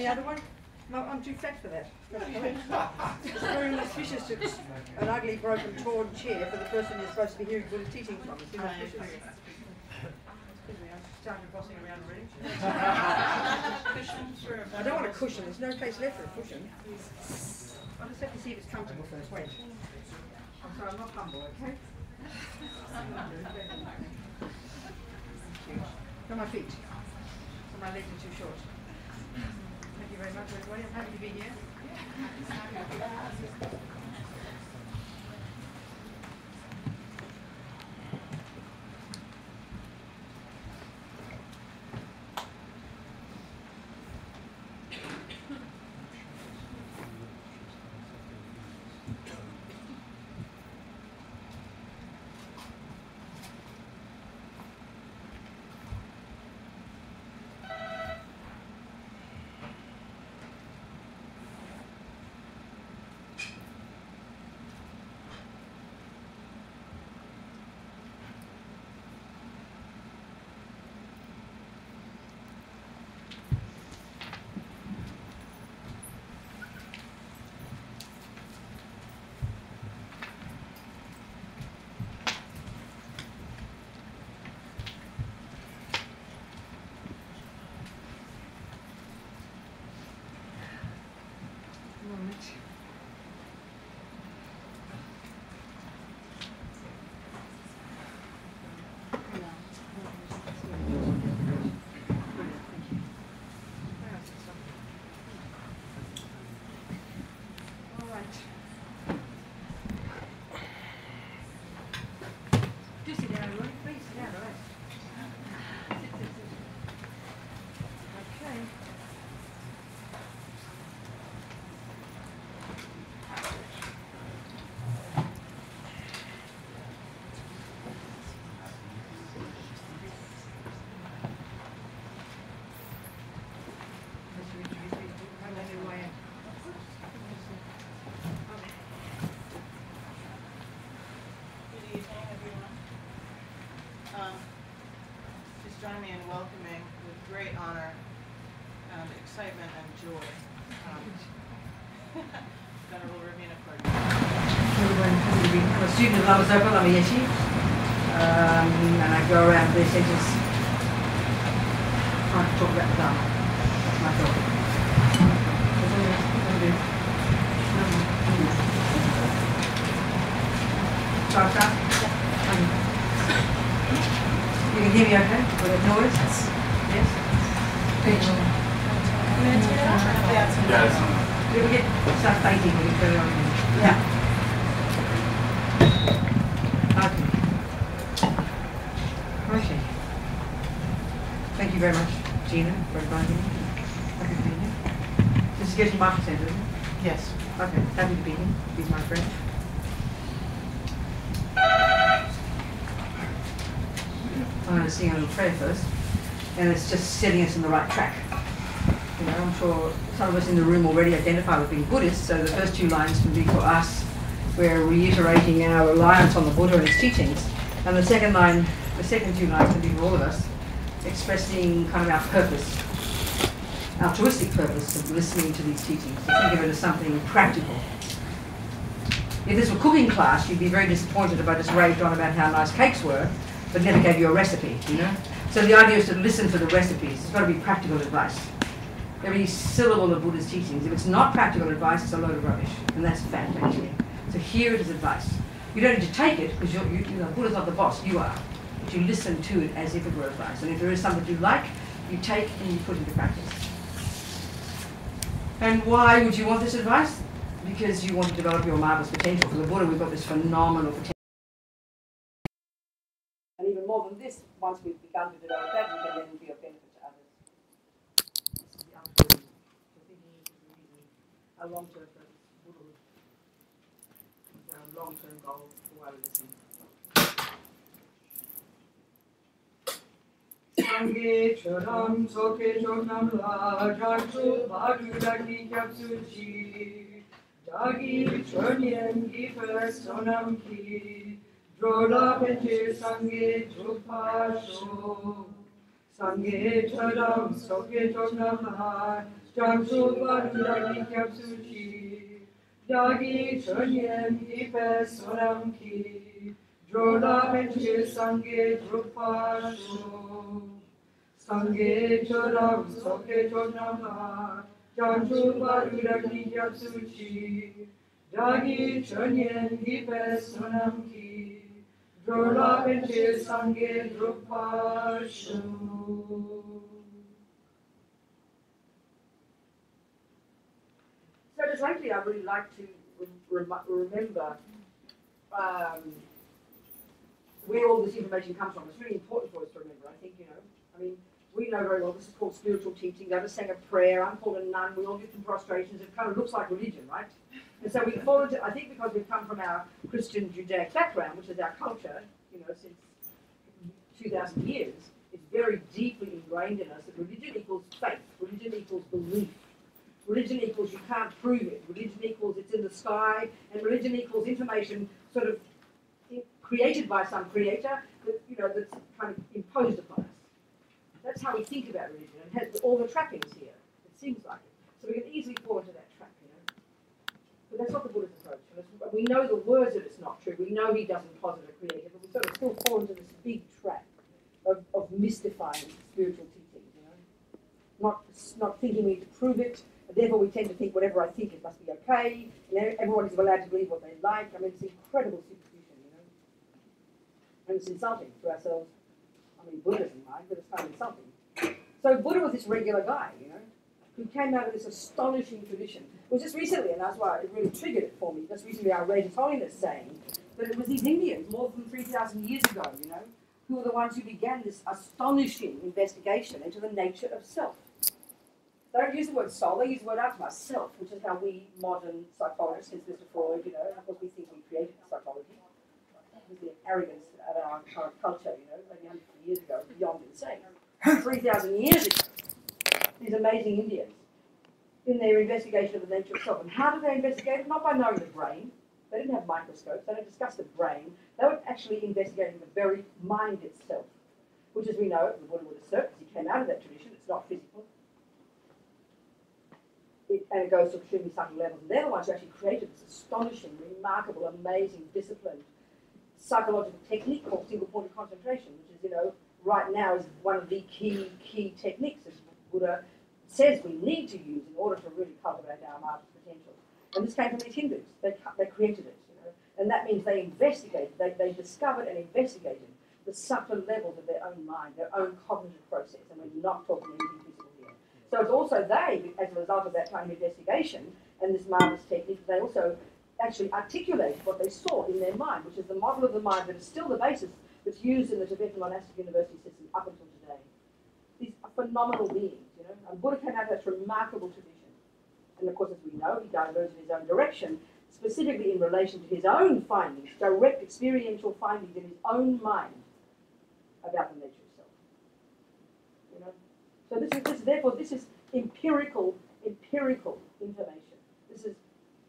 the other one? No, I'm too fat for that. It's very inauspicious to an ugly, broken, torn chair for the person you're supposed to be hearing Buddhist teaching from. It's inauspicious. Excuse me, I'm starting bossing around already. I don't want a cushion. There's no place left for a cushion. I'll just have to see if it's comfortable first. Wait. I'm sorry, I'm not humble, okay? Got my feet. So my legs are too short. Thank you very much, everybody. I'm happy to be here. Join me in welcoming with great honor and excitement and joy Venerable ROBINA COURTIN. I'm a student of Lama Zopa, Lama Yeshe, and I go around their centres trying to talk about the Dharma. That's my job. That's all I do. Shall I start? You can hear me okay? With that noise? Yes? Yes. If we get start fighting, we can carry on. Yeah. Okay. Thank you very much, Gina, for inviting me. Happy to be here. This is Getty Market Centre, isn't it? Yes. Okay, happy to be here. He's my friend. I'm going to sing a little prayer first, and it's just setting us on the right track. You know, I'm sure some of us in the room already identify with being Buddhists, so the first two lines can be for us. We're reiterating our reliance on the Buddha and his teachings. And the second two lines can be for all of us, expressing kind of our purpose, altruistic purpose of listening to these teachings, to think of it as something practical. If this were cooking class, you'd be very disappointed if I just raved on about how nice cakes were, but never gave you a recipe, you know? So the idea is to listen for the recipes. It's got to be practical advice. Every syllable of Buddha's teachings, if it's not practical advice, it's a load of rubbish. And that's fact, actually. So here it is advice. You don't need to take it, because Buddha's not the boss, you are. But you listen to it as if it were advice. And if there is something you like, you take and you put into practice. And why would you want this advice? Because you want to develop your marvelous potential. For the Buddha, we've got this phenomenal potential. And even more than this, once we've begun to develop that, we can then be of benefit to others. This is the altruism. So thinking is really a long-term purpose. Buddhahood is our long-term goal for why we listen. Sangye charam soke choknam la janchu bhagudaki kyapsuji jagi chonyen gifer sonam ki drola penche sangye chupasho 상계처럼 속에 조명한 장수바르라기 겹수지 자기 전yen 입에 소남기 조라벤 실상계 dru파수 상계처럼 속에 조명한 장수바르라기 겹수지 자기 전yen 입에 소남기 조라벤 실상계 dru파수. So just lately, I really like to remember where all this information comes from. It's really important for us to remember, I think, I mean, we know very well this is called spiritual teaching. The others sang a prayer. I'm called a nun. We all do some prostrations. It kind of looks like religion, right? And so we fall into, I think because we've come from our Christian Judaic background, which is our culture, since 2,000 years, it's very deeply ingrained in us that religion equals faith. Religion equals belief. Religion equals you can't prove it. Religion equals it's in the sky. And religion equals information sort of created by some creator that, that's kind of imposed upon us. That's how we think about religion, and has all the trappings here. It seems like it. So we can easily fall into that trap, But that's not the Buddha's approach. We know the words that it's not true. We know he doesn't posit a creator, but we sort of still fall into this big trap of mystifying spiritual teachings, Not thinking we need to prove it. Therefore, we tend to think whatever I think, it must be okay. Everyone is allowed to believe what they like. I mean, it's incredible superstition, And it's insulting to ourselves. I mean, Buddha doesn't mind, but it's kind of insulting. So Buddha was this regular guy, who came out of this astonishing tradition. It was just recently, and that's why it really triggered it for me, just recently I read His Holiness saying that it was these Indians, more than 3,000 years ago, who were the ones who began this astonishing investigation into the nature of self. They don't use the word soul, they use the word atma, self, which is how we modern psychologists, since Mr. Freud, of course we think we created psychology. With the arrogance of our current culture, maybe 150 years ago, beyond insane. 3,000 years ago, these amazing Indians, in their investigation of the nature of self. And how did they investigate it? Not by knowing the brain. They didn't have microscopes. They didn't discuss the brain. They were actually investigating the very mind itself, which, as we know, the Buddha would assert, because he came out of that tradition, it's not physical. And it goes to extremely subtle levels. And they're the ones who actually created this astonishing, remarkable, amazing, disciplined psychological technique called single-pointed concentration, which is, right now is one of the key techniques that Buddha says we need to use in order to really cultivate our marvelous potential. And this came from these Hindus. They created it, And that means they investigated, they discovered and investigated the subtle levels of their own mind, their own cognitive process. And we're not talking anything physical here. So it's also they, as a result of that kind of investigation and this marvelous technique, they also actually articulated what they saw in their mind, which is the model of the mind that is still the basis that's used in the Tibetan monastic university system up until today. These are phenomenal beings, And Buddha came out of that remarkable tradition. And of course, as we know, he diverged in his own direction, specifically in relation to his own findings, direct experiential findings in his own mind about the nature of self. So therefore, this is empirical information. This is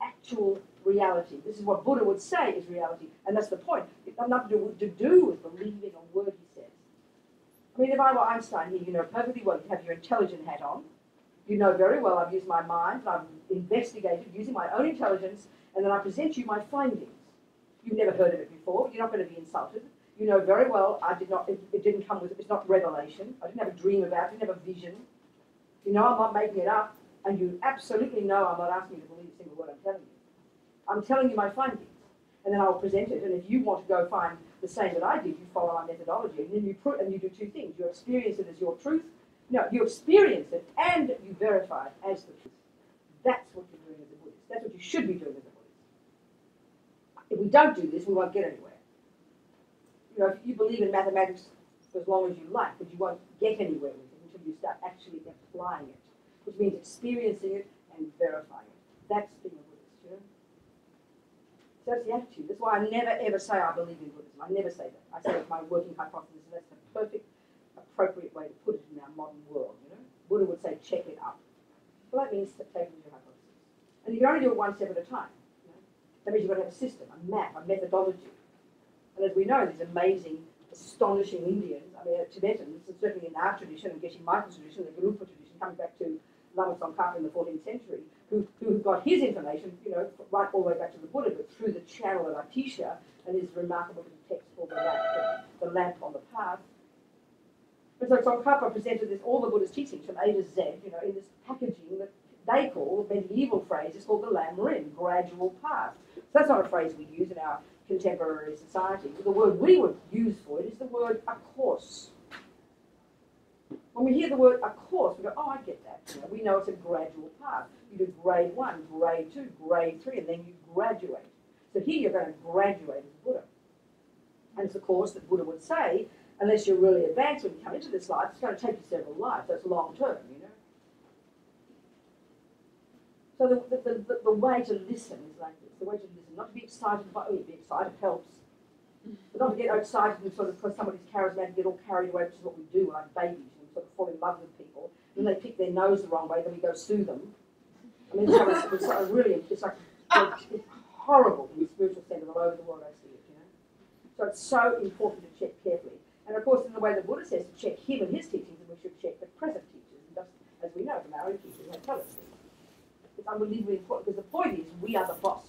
actual reality. This is what Buddha would say is reality, and that's the point. It's got nothing to do with believing a word he says. I mean, if I were Einstein here, you know perfectly well you have your intelligent hat on. You know very well I've used my mind, and I've investigated using my own intelligence, and then I present you my findings. You've never heard of it before. You're not going to be insulted. You know very well it didn't come with, it's not revelation. I didn't have a dream about it, I didn't have a vision. You know I'm not making it up, and you absolutely know I'm not asking you to believe a single word I'm telling you. I'm telling you my findings, and then I'll present it, and if you want to go find the same that I did, you follow my methodology, and then you do two things. You experience it as your truth. No, you experience it, and you verify it as the truth. That's what you're doing as a Buddhist. That's what you should be doing as a Buddhist. If we don't do this, we won't get anywhere. You know, you believe in mathematics for as long as you like, but you won't get anywhere with it until you start actually applying it, which means experiencing it and verifying it. That's being a Buddhist, you know? So that's the attitude. That's why I never ever say I believe in Buddhism. I never say that. I say it's my working hypothesis. That's the perfect, appropriate way to put it in our modern world, you know? Buddha would say, check it up. Well, that means take it as your hypothesis. And you can only do it one step at a time. You know? That means you've got to have a system, a map, a methodology. And as we know, these amazing astonishing Indians, I mean, Tibetans, and certainly in our tradition, and getting Michael's tradition, the Gelugpa tradition, coming back to Lama Tsongkhapa in the 14th century, who got his information, you know, right all the way back to the Buddha, but through the channel of Atisha and his remarkable little text called the lamp on the path. And so Tsongkhapa presented this, all the Buddha's teachings from A to Z, you know, in this packaging that they call, the medieval phrase is called the lam rim, gradual path. So that's not a phrase we use in our contemporary society. The word we would use for it is the word a course. When we hear the word a course, we go, oh, I get that. You know, we know it's a gradual path. You do grade 1, grade 2, grade 3, and then you graduate. So here you're going to graduate as a Buddha. And it's a course that Buddha would say, unless you're really advanced when you come into this life, it's going to take you several lives. So it's long term, you know. So the way to listen is like this. The way to listen, not to be excited by, be excited helps. But not to get excited and sort of, because somebody's charismatic, get all carried away, which is what we do like babies, and sort of fall in love with people. And then they pick their nose the wrong way, then we go sue them. I mean, it's like really, it's horrible in the spiritual centre all over the world, I see it, you know. So it's so important to check carefully. And of course, in the way the Buddha says to check him and his teachings, and we should check the present teachers, and just as we know from our own teachers, they tell us this. It's unbelievably important, because the point is, we are the boss,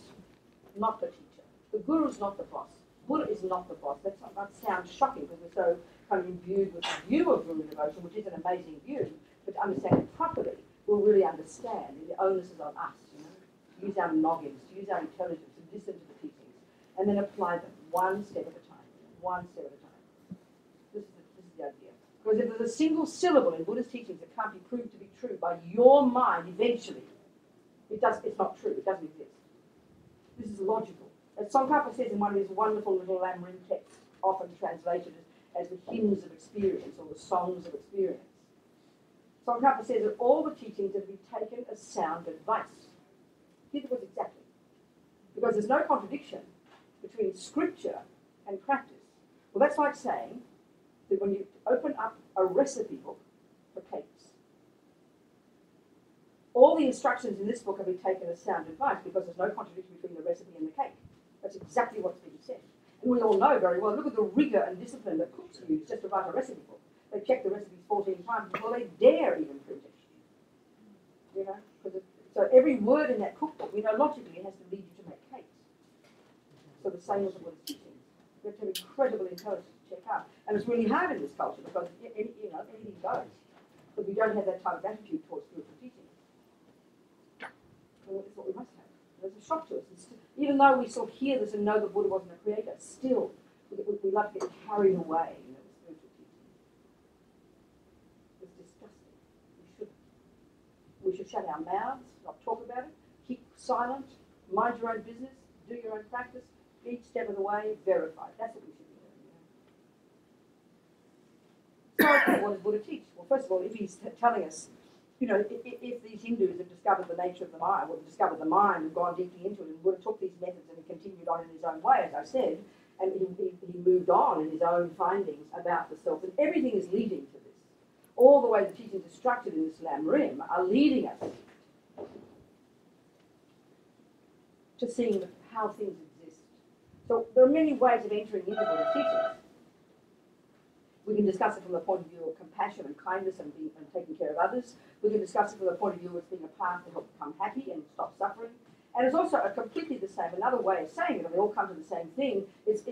not the teacher. The Guru is not the boss. Buddha is not the boss. That sounds shocking, because we're so kind of imbued with the view of Guru devotion, which is an amazing view, but to understand it properly, we'll really understand, and the onus is on us, you know, use our noggins, use our intelligence, and listen to the teachings, and then apply them one step at a time, one step at a time. This is the idea. Because if there's a single syllable in Buddha's teachings that can't be proved to be true by your mind eventually, it's not true, it doesn't exist. This is logical. As Tsongkhapa says in one of his wonderful little lam rim texts, often translated as the hymns of experience or the songs of experience, Tsongkhapa says that all the teachings are to be taken as sound advice. Here's what exactly. Because there's no contradiction between scripture and practice. Well, that's like saying that when you open up a recipe book for cakes, all the instructions in this book have been taken as sound advice because there's no contradiction between the recipe and the cake. That's exactly what's being said. And we all know very well, look at the rigour and discipline that cooks use just to write a recipe book. They check the recipes 14 times before they dare even print it. You know? So every word in that cookbook, we know logically it has to lead you to make cakes. So the same with what it's teaching. You have to have incredible intelligence to check out. And it's really hard in this culture because anything goes. But we don't have that type of attitude towards spiritual teaching. And it's what we must have. It's a shock to us. Even though we still hear this and know that Buddha wasn't a creator, still we love to get carried away, you know, with spiritual teaching. It's disgusting. We should shut our mouths, not talk about it, keep silent, mind your own business, do your own practice, each step of the way, verify. That's what we should be doing. So, okay, what does Buddha teach? Well, first of all, if he's telling us, you know, if these Hindus have discovered the nature of the mind, or discovered the mind and gone deeply into it, and Buddha took these methods and he continued on in his own way, as I said, and he moved on in his own findings about the self, and everything is leading to this. All the way the teachings are structured in this lam rim are leading us to seeing how things exist. So there are many ways of entering into Buddha's teachings. We can discuss it from the point of view of compassion and kindness and taking care of others. We can discuss it from the point of view of being a path to help become happy and stop suffering. And it's also completely the same. Another way of saying it, and they all come to the same thing. It's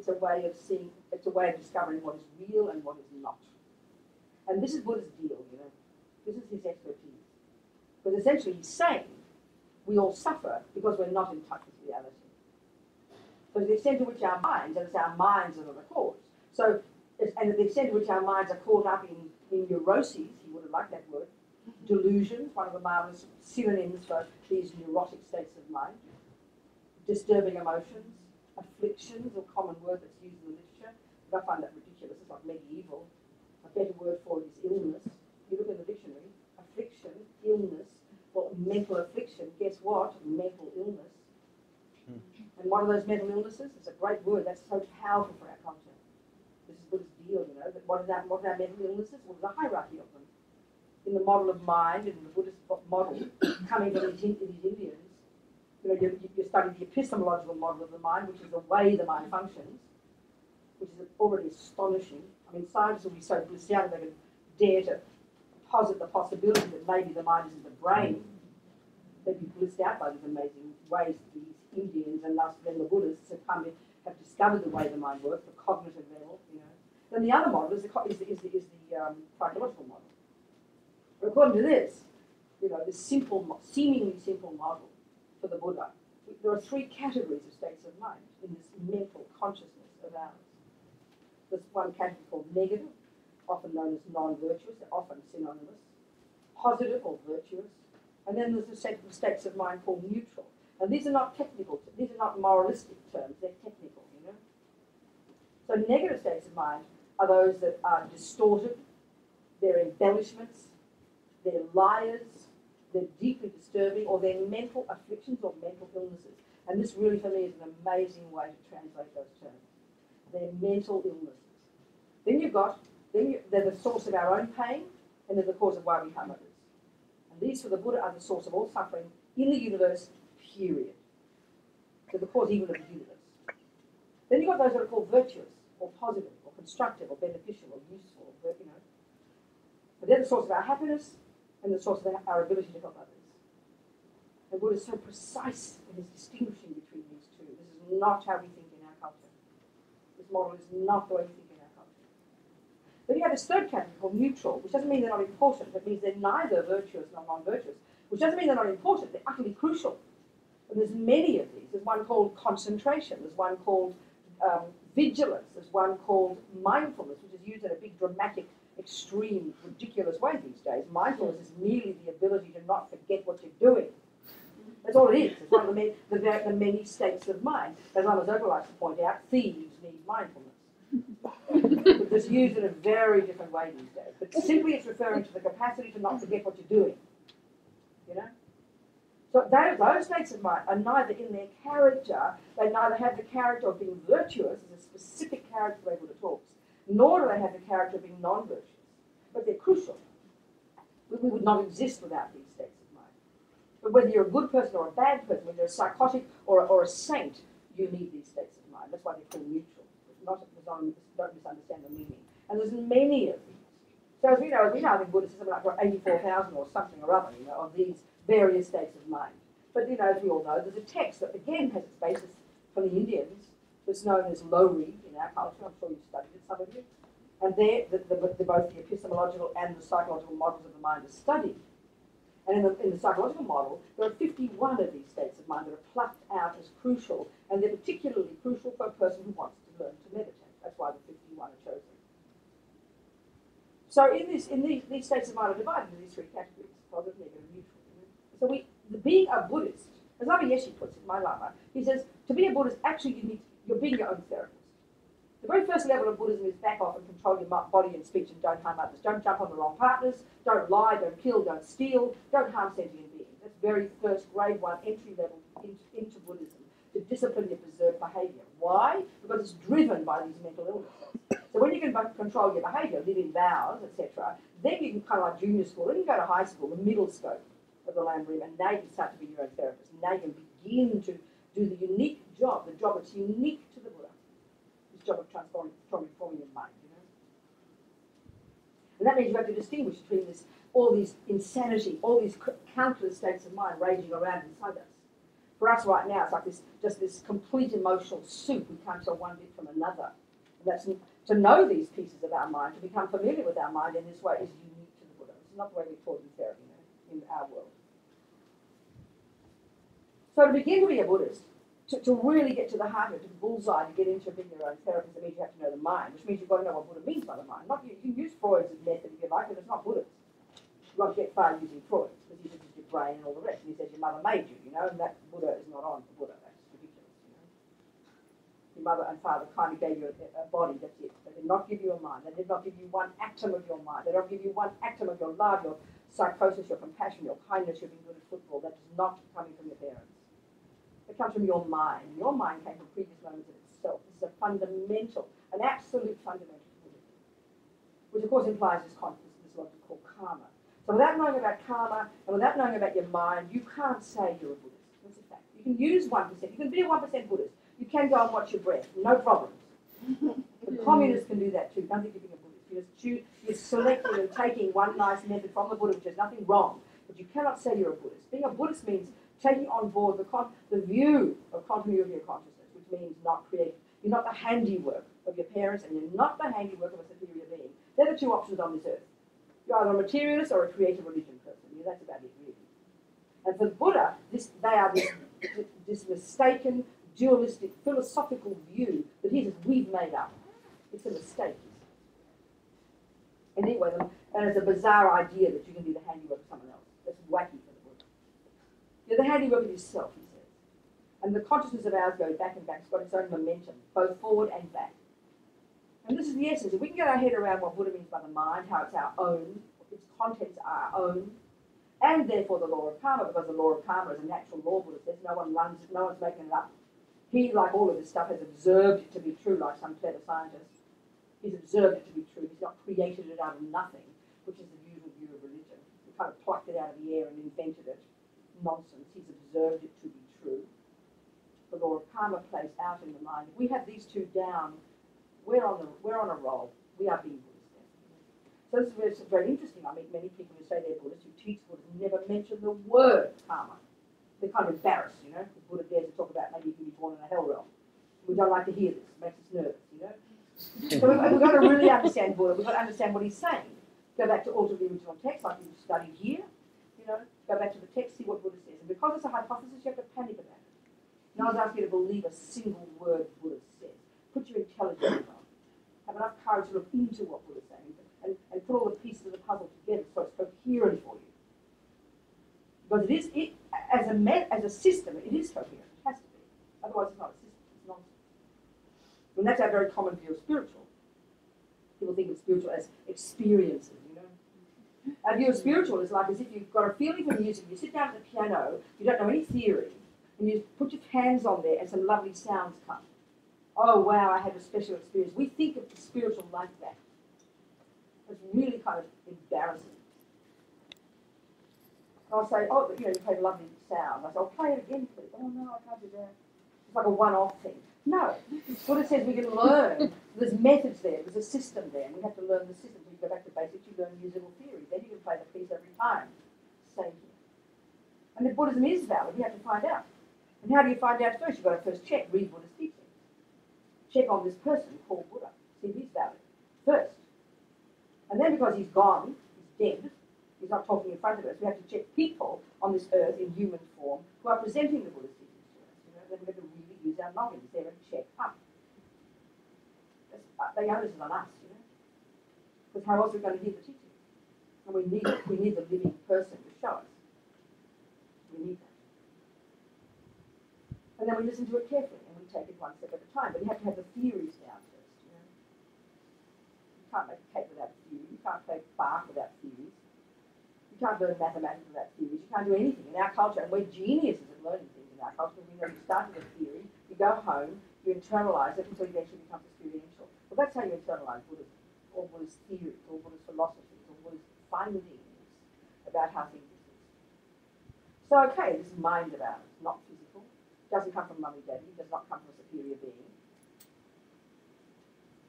a way of seeing. It's a way of discovering what is real and what is not. And this is Buddha's deal. You know, this is his expertise. Because essentially, he's saying we all suffer because we're not in touch with reality. So to the extent to which our minds, and it's our minds that are the cause. So, and to the extent to which our minds are caught up in neuroses, he would have liked that word, delusions, one of the marvelous synonyms for these neurotic states of mind, disturbing emotions, afflictions, a common word that's used in the literature, but I find that ridiculous, it's like medieval. A better word for it is illness. You look in the dictionary, affliction, illness, well, mental affliction, guess what? Mental illness. And what are those mental illnesses? It's a great word, that's so powerful for our culture. This is Buddha's deal, you know, that what are our mental illnesses? Well, there's a hierarchy of them. In the model of mind, in the Buddhist model, coming from these Indians, you know, you study the epistemological model of the mind, which is the way the mind functions. which is already astonishing. I mean, scientists will be so blissed out they can dare to posit the possibility that maybe the mind isn't the brain. They'd be blissed out by these amazing ways that these Indians and thus then the Buddhists have discovered the way the mind works, the cognitive level, you know. Then the other model is the psychological model. But according to this, you know, this simple, seemingly simple model for the Buddha, there are three categories of states of mind in this mental consciousness of ours. There's one category called negative, often known as non-virtuous, they're often synonymous, positive or virtuous, and then there's a set of states of mind called neutral. And these are not technical, these are not moralistic terms, they're technical, you know. So negative states of mind are those that are distorted, they're embellishments, they're liars, they're deeply disturbing, or they're mental afflictions or mental illnesses. And this really, for me, is an amazing way to translate those terms. They're mental illnesses. They're the source of our own pain, and they're the cause of why we harm others. And these, for the Buddha, are the source of all suffering in the universe, period. They're the cause even of the universe. Then you've got those that are called virtuous, or positive, or constructive, or beneficial, or useful, or, you know. But they're the source of our happiness, and the source of our ability to help others. And Buddha is so precise in his distinguishing between these two. This is not how we think in our culture. This model is not the way we think in our culture. Then you have this third category called neutral, which doesn't mean they're not important. It means they're neither virtuous nor non-virtuous, which doesn't mean they're not important. They're utterly crucial. And there's many of these. There's one called concentration. There's one called vigilance. There's one called mindfulness, which is used in a big, dramatic, extreme, ridiculous way these days. Mindfulness is merely the ability to not forget what you're doing. That's all it is. It's one of the many states of mind. As Lama Zopa likes to point out, thieves need mindfulness. It's used in a very different way these days. But simply it's referring to the capacity to not forget what you're doing. You know? So those states of mind are neither in their character, they neither have the character of being virtuous, as a specific character the way Buddha talks, nor do they have the character of being non-virtuous. But they're crucial. We would not exist without these states of mind. But whether you're a good person or a bad person, whether you're a psychotic or a saint, you need these states of mind. That's why they're called neutral. Don't misunderstand the meaning. And there's many of these. So as we know, I think Buddha says something like 84,000 or something or other, you know, of these various states of mind. But, you know, as we all know, there's a text that, again, has its basis from the Indians. It's known as Lowri in our culture. I'm sure you've studied it, some of you. And there, both the epistemological and the psychological models of the mind are studied. And in the psychological model, there are 51 of these states of mind that are plucked out as crucial, and they're particularly crucial for a person who wants to learn to meditate. That's why the 51 are chosen. So these states of mind are divided into these three categories: positive, negative, neutral. So being a Buddhist, as Lama Yeshe puts it, my Lama, he says, to be a Buddhist, actually you're being your own therapist. The very first level of Buddhism is back off and control your body and speech and don't harm others. Don't jump on the wrong partners, don't lie, don't kill, don't steal, don't harm sentient beings. That's very first grade one entry level into Buddhism, to discipline your preserved behaviour. Why? Because it's driven by these mental illnesses. So when you can control your behaviour, live in vows, etc., then you can kind of like junior school, then you go to high school, the middle scope of the Lamb Rim, and now you can start to be your own therapist. Now you can begin to do the unique job, the job that's unique to the Buddha, this job of transforming your mind, you know. And that means you have to distinguish between all these insanity, all these countless states of mind raging around inside us. For us right now, it's like this complete emotional soup. We can't tell one bit from another. And that's to know these pieces of our mind, to become familiar with our mind in this way is unique to the Buddha. It's not the way we're taught in therapy, you know, in our world. So to begin to be a Buddhist, to really get to the heart of it, to the bullseye, to get into being your own therapist, it means you have to know the mind, which means you've got to know what Buddha means by the mind. You can use Freud's method if you like, but it's not Buddhist. You won't get far using Freud, because he uses your brain and all the rest. And he says your mother made you, you know, and that Buddha is not on for Buddha. That's ridiculous, you know. Your mother and father kind of gave you a body, that's it. They did not give you a mind. They did not give you one atom of your mind. They don't give you one atom of your love, your psychosis, your compassion, your kindness, your being good at football. That is not coming from your parents. It comes from your mind. Your mind came from previous moments of itself. This is a fundamental, an absolute fundamental to Buddhism, which of course implies this what we call karma. So without knowing about karma and without knowing about your mind, you can't say you're a Buddhist. That's a fact. You can use 1%. You can be a 1% Buddhist. You can go and watch your breath. No problems. But Communists can do that too. Don't think you're being a Buddhist. You're selecting and taking one nice method from the Buddha, which has nothing wrong. But you cannot say you're a Buddhist. Being a Buddhist means taking on board the view of continuity of consciousness, which means not creating. You're not the handiwork of your parents, and you're not the handiwork of a superior being. They're the two options on this earth. You're either a materialist or a creative religion person. Yeah, that's about it, really. And for the Buddha, they are this mistaken, dualistic, philosophical view that he says we've made up. It's a mistake. And anyway, and it's a bizarre idea that you can be the handiwork of someone else. That's wacky for the Buddha. You're the handiwork of yourself, he says. And the consciousness of ours goes back and back. It's got its own momentum, both forward and back. And this is the essence. If we can get our head around what Buddha means by the mind, how it's our own, its contents are our own, and therefore the law of karma, because the law of karma is a natural law, Buddha says, no one runs it, no one's making it up. He, like all of this stuff, has observed it to be true, like some clever scientist. He's observed it to be true. He's not created it out of nothing, which is the usual view of religion. He kind of plucked it out of the air and invented it. Nonsense. He's observed it to be true. The law of karma plays out in the mind. If we have these two down, we're on a roll. We are being Buddhist. So this is where it's very interesting. I meet many people who say they're Buddhists, who teach Buddhists, never mention the word karma. They're kind of embarrassed, you know, because Buddha dares to talk about maybe you can be born in a hell realm. We don't like to hear this. It makes us nervous, you know. So we've got to really understand Buddha. We've got to understand what he's saying. Go back to alter the original text, like we've studied here. You know, go back to the text, see what Buddha says. And because it's a hypothesis, you have to panic about it. No one's asking you to believe a single word Buddha says. Put your intelligence on. Have enough courage to look into what Buddha's saying and put all the pieces of the puzzle together so it's coherent for you. Because as a system, it is coherent. It has to be. Otherwise, it's not a system. It's nonsense. And that's our very common view of spiritual. People think of spiritual as experiences, you know. Our view of spiritual is like as if you've got a feeling for music, you sit down at the piano, you don't know any theory, and you put your hands on there and some lovely sounds come. Oh, wow, I had a special experience. We think of the spiritual like that. It's really kind of embarrassing. I'll say, oh, you know, you played a lovely sound. I say, oh, play it again, please. Oh, no, I can't do that. It's like a one-off thing. No. Buddha says we can learn. There's methods there. There's a system there. And we have to learn the system. So you go back to basics, you learn musical theory. Then you can play the piece every time. Same here. And if Buddhism is valid, you have to find out. And how do you find out first? You've got to first check, read Buddha's teachings. Check on this person called Buddha. See if he's valid first. And then because he's gone, he's dead, he's not talking in front of us, we have to check people on this earth in human form who are presenting the Buddha's teachings to us. You know, then we have to really use our knowledge there and check up. The onus is on us, you know. Because how else are we going to hear the teaching? And we need the living person to show us. We need that. And then we listen to it carefully and we take it one step at a time. But you have to have the theories down first, you know. You can't make a cake without theory. You can't play Bach without theories. You can't learn mathematics without theories. You can't do anything in our culture. And we're geniuses at learning things in our culture. We know you start with a theory, you go home, you internalise it until it eventually becomes experiential. Well, that's how you internalise Buddhism, or Buddhist theories, or Buddhist philosophies, or Buddhist findings about how things exist. So, okay, this mind of ours, not physical, doesn't come from mummy daddy, does not come from a superior being.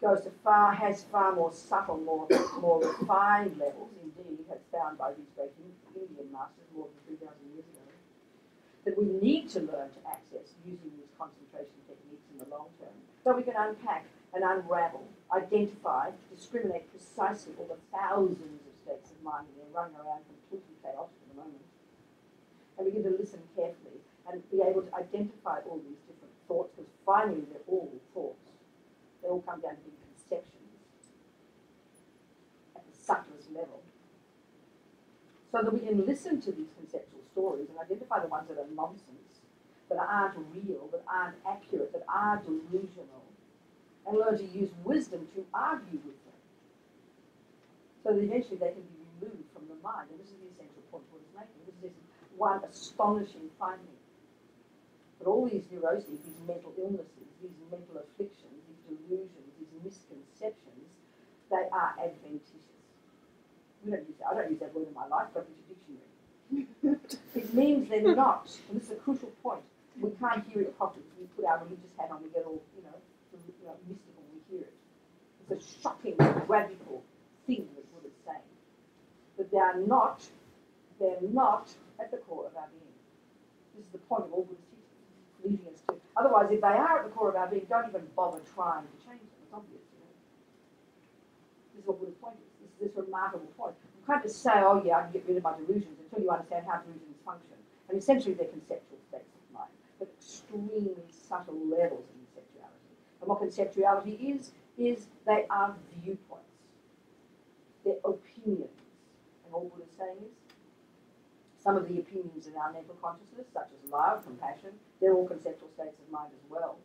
Has far more subtle, more refined levels, indeed, as found by these great Indian masters more than 3,000 years ago, that we need to learn to access using these concentration techniques in the long term, so we can unpack and unravel, identify, discriminate precisely all the thousands of states of mind that are running around completely chaotic at the moment, and begin to listen carefully and be able to identify all these different thoughts, because finally they're all thoughts. They all come down to being conceptions at the subtlest level. So that we can listen to these conceptual stories and identify the ones that are nonsense, that aren't real, that aren't accurate, that are delusional, and learn to use wisdom to argue with them. So that eventually they can be removed from the mind. And this is the essential point Buddha is making. This is one astonishing finding. But all these neuroses, these mental illnesses, these mental afflictions, these delusions, these misconceptions, they are adventitious. I don't use that word in my life, but it's a dictionary. It means they're not, and this is a crucial point. We can't hear it properly. We put our religious hat on, we get all, mystical when we hear it. It's a shocking, radical thing that Buddha's saying. But they're not at the core of our being. This is the point of all Buddhist teachings, leading us to. Otherwise, if they are at the core of our being, don't even bother trying to change them. It's obvious, you know. This is what Buddha's point is. This is this remarkable point. You can't just say, oh yeah, I can get rid of my delusions until you understand how delusions function. And essentially they're conceptual states of mind, but extremely subtle levels of conceptuality. And what conceptuality is they are viewpoints. They're opinions. And all Buddha's saying is, some of the opinions in our mental consciousness, such as love, compassion, they're all conceptual states of mind as well.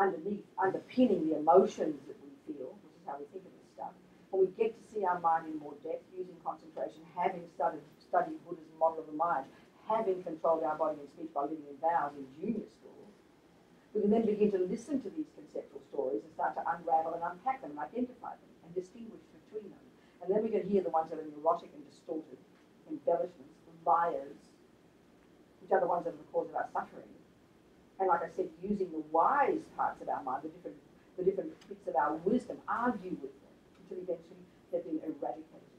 Underpinning the emotions that we feel, which is how we think of this stuff, when we get to see our mind in more depth, using concentration, having studied Buddha's model of the mind, having controlled our body and speech by living in vows in junior school, we can then begin to listen to these conceptual stories and start to unravel and unpack them and identify them and distinguish between them. And then we can hear the ones that are neurotic and distorted, embellishments, liars, which are the ones that are the cause of our suffering. And like I said, using the wise parts of our mind, the different bits of our wisdom, argue with them until eventually they've been eradicated.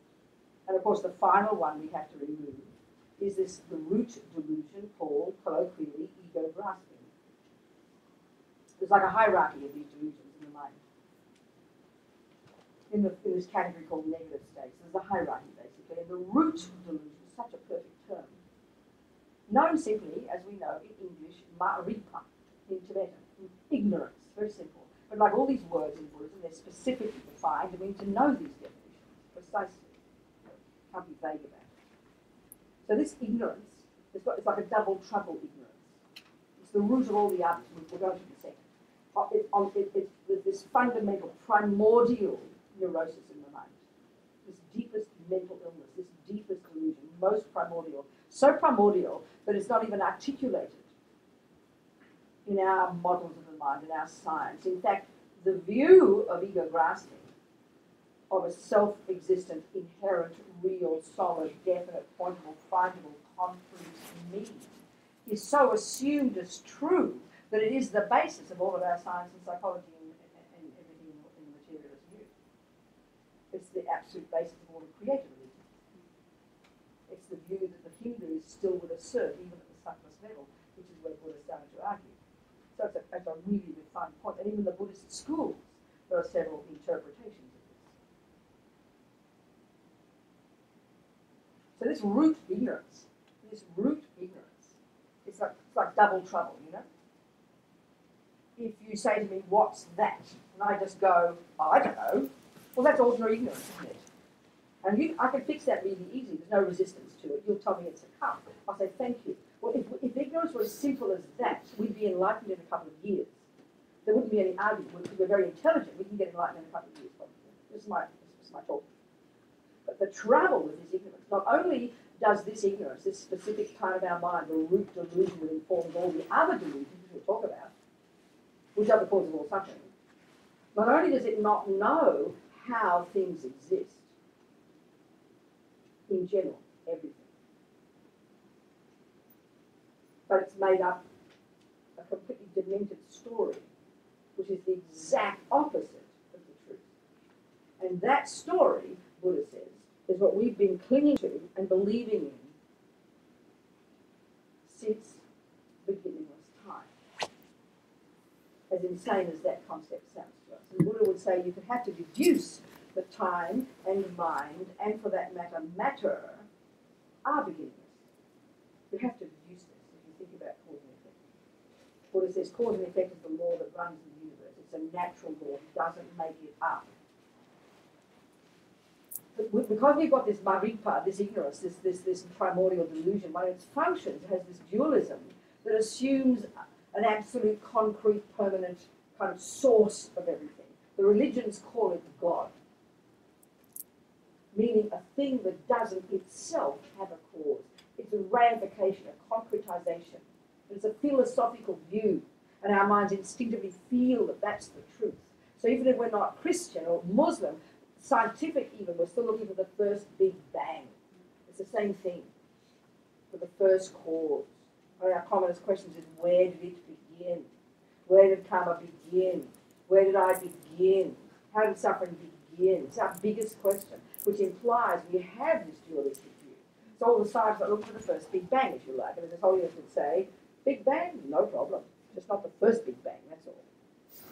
And of course, the final one we have to remove is the root delusion called, colloquially, ego grasping. There's like a hierarchy of these delusions in the mind. In this category called negative states, there's a hierarchy basically, and the root delusion is such a perfect term. Known simply, as we know in English, ma'ripa, in Tibetan, ignorance, very simple. But like all these words in Buddhism, they're specifically defined, and we need to know these definitions precisely. Can't be vague about it. So this ignorance, it's like a double trouble ignorance. It's the root of all the others. We'll go to the second. It's this fundamental, primordial neurosis in the mind. This deepest mental illness, this deepest delusion, most primordial. So primordial that it's not even articulated in our models of the mind, in our science. In fact, the view of ego grasping, of a self-existent, inherent, real, solid, definite, pointable, findable, concrete me, is so assumed as true that it is the basis of all of our science and psychology and everything in the materialist view. It's the absolute basis of all the creative religions. It's the view that the Hindus still would assert, even at the subtlest level, which is where Buddha started to argue. So it's a really refined point. And even the Buddhist schools, there are several interpretations of this. So this root ignorance, it's like double trouble, you know? If you say to me, what's that? And I just go, oh, I don't know. Well, that's ordinary ignorance, isn't it? And I can fix that really easy. There's no resistance to it. You'll tell me it's a cup. I'll say, thank you. Well, if ignorance were as simple as that, we'd be enlightened in a couple of years. There wouldn't be any argument. Because we're very intelligent. We can get enlightened in a couple of years, probably. This is my talk. But the trouble with this ignorance, not only does this ignorance, this specific part of our mind, the root delusion that informs all the other delusions we'll talk about, which are the cause of all suffering, not only does it not know how things exist, in general, everything, but it's made up a completely demented story, which is the exact opposite of the truth. And that story, Buddha says, is what we've been clinging to and believing in since beginningless time. As insane as that concept sounds to us. And Buddha would say you could have to deduce that time and mind, and for that matter, matter, are beginningless. You have to deduce this if you think about cause and effect. Buddha says cause and effect is the law that runs the universe. It's a natural law. It doesn't make it up. But because we've got this maripa, this ignorance, this primordial delusion, one of its functions has this dualism that assumes an absolute, concrete, permanent kind of source of everything. The religions call it God, meaning a thing that doesn't itself have a cause. It's a reification, a concretization. It's a philosophical view, and our minds instinctively feel that that's the truth. So even if we're not Christian or Muslim, scientific even, we're still looking for the first big bang. It's the same thing, for the first cause. One of our commonest questions is, where did it begin? Where did karma begin? Where did I begin? How did suffering begin? It's our biggest question, which implies we have this dualistic view. So all the science that look for the first Big Bang, if you like, and this holiness would say, Big Bang, no problem. Just not the first Big Bang, that's all.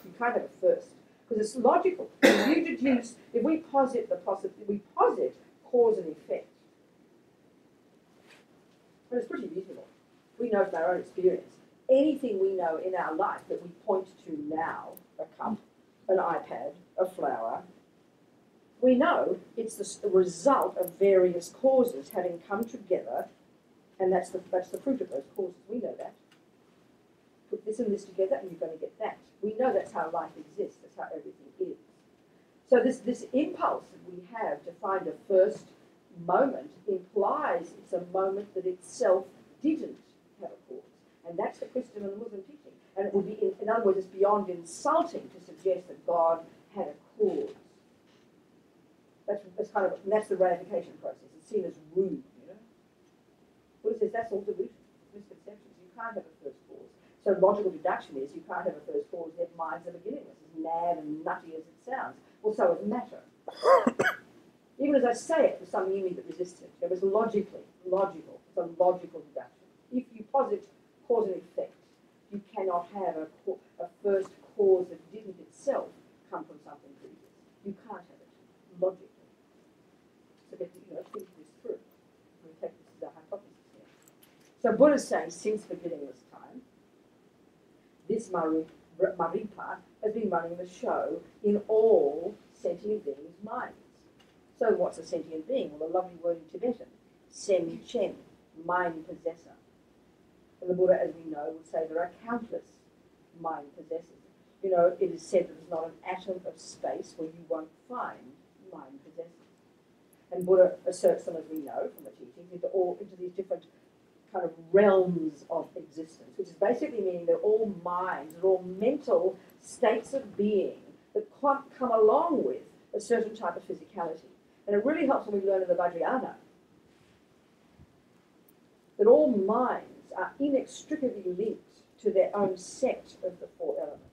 You can't have a first. Because it's logical. If we posit we posit cause and effect. And it's pretty reasonable. We know from our own experience. Anything we know in our life that we point to now, a cup, an iPad, a flower, we know it's the result of various causes having come together, and that's the fruit of those causes. We know that. Put this and this together and you're going to get that. We know that's how life exists, that's how everything is. So this impulse that we have to find a first moment implies it's a moment that itself didn't have a cause. And that's the Christian and the Muslim teaching. And it would be, in other words, it's beyond insulting to suggest that God had a cause. That's the ratification process. It's seen as rude, you know. Buddha says that's all delusion, misconceptions. You can't have a first cause. So logical deduction is you can't have a first cause, their minds are beginningless, as mad and nutty as it sounds. Well, so is matter. Even as I say it, there's something in me that resists it. It was logical. It's a logical deduction. If you posit cause and effect, you cannot have a first cause that didn't itself come from something previous. You can't have it logically. So that, think this through. We take this as a hypothesis here. So Buddha's saying, since beginningless time, this Maripa has been running the show in all sentient beings' minds. So what's a sentient being? Well, a lovely word in Tibetan, Sem Chen, mind possessor. And the Buddha, as we know, would say there are countless mind possessors. It is said that there's not an atom of space where you won't find mind possessors. And Buddha asserts them, as we know from the teachings, into these different kind of realms of existence, which is basically meaning they're all minds, they're all mental states of being that come along with a certain type of physicality. And it really helps when we learn in the Vajrayana that all minds are inextricably linked to their own set of the four elements.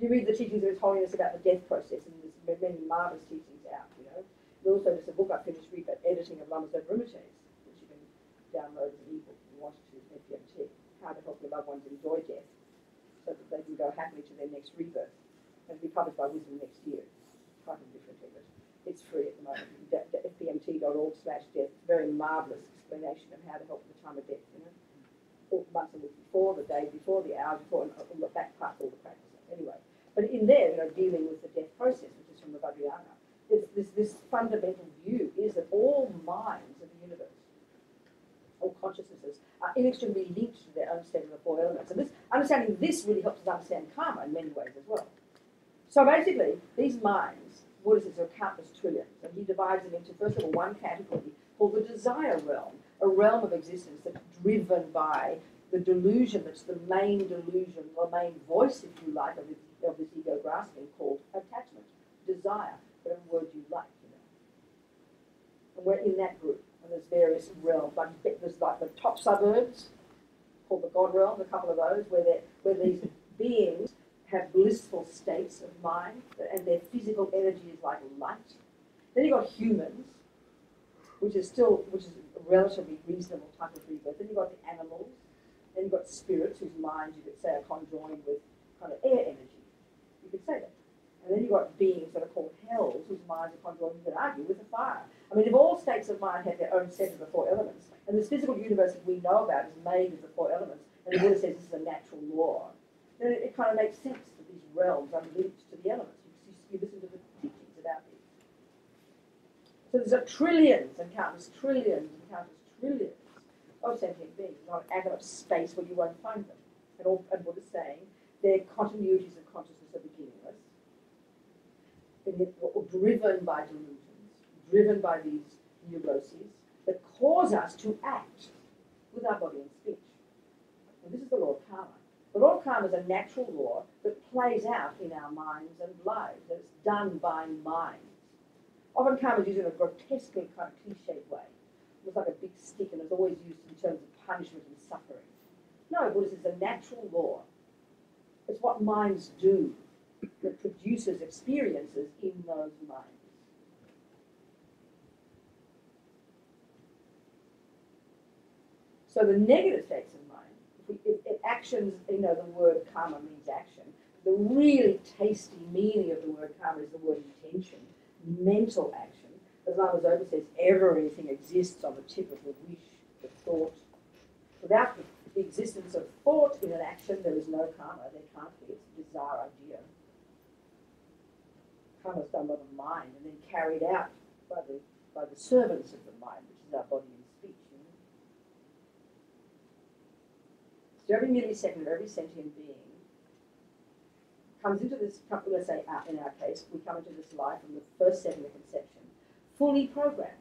You read the teachings of His Holiness about the death process, and there's many marvellous teachings out, There's also just a book I finished reading, editing of Lama Zopa Rinpoche's, which you can download as an ebook if you want to, FPMT, How to Help Your Loved Ones Enjoy Death, so that they can go happily to their next rebirth. And it'll be published by Wisdom next year. Quite differently, but it's free at the moment. fpmt.org/death. Very marvellous explanation of how to help at the time of death, All once a week before, the day before, the hour before, and all the back part, all the practice. Anyway, but in there, dealing with the death process, which is from the Vajrayana, this fundamental view is that all minds of the universe, all consciousnesses, are inextricably linked to their own set of the four elements. And understanding this really helps us understand karma in many ways as well. So basically, these minds, Buddha says, are countless trillions, and he divides them into, first of all, one category called the desire realm, a realm of existence that's driven by the delusion that's the main delusion, the main voice, if you like, of this ego grasping, called attachment, desire, whatever word you like, And we're in that group, and there's various realms. There's like the top suburbs, called the God realm, a couple of those, where these beings have blissful states of mind, and their physical energy is like light. Then you've got humans, which is a relatively reasonable type of rebirth. Then you've got the animals. Then you've got spirits whose minds you could say are conjoined with kind of air energy. You could say that. And then you've got beings that are called hells whose minds are conjoined, you could argue, with the fire. I mean, if all states of mind have their own set of the four elements, and this physical universe that we know about is made of the four elements, and the Buddha says this is a natural law, then it kind of makes sense that these realms are linked to the elements. You listen to the teachings about these. So there's trillions and countless trillions and countless trillions of sentient beings, not an atom of space where you won't find them. And Buddha's saying their continuities of consciousness are beginningless, driven by delusions, driven by these neuroses that cause us to act with our body and speech. And this is the law of karma. The law of karma is a natural law that plays out in our minds and lives, and it's done by minds. Often karma is used in a grotesquely kind of cliched way. It looks like a big stick and is always used in terms of punishment and suffering. No, Buddha says it's a natural law. It's what minds do. that produces experiences in those minds. So the negative states of mind, if actions, you know, the word karma means action. The really tasty meaning of the word karma is the word intention, mental action. As Lama Zopa says, everything exists on the tip of the wish, the thought. Without the existence of thought in an action, there is no karma. There can't be. It's a bizarre idea. Karma is done by the mind and then carried out by the servants of the mind, which is our body and speech. You know? So every millisecond of every sentient being comes into this, let's say in our case, we come into this life from the first second of conception, fully programmed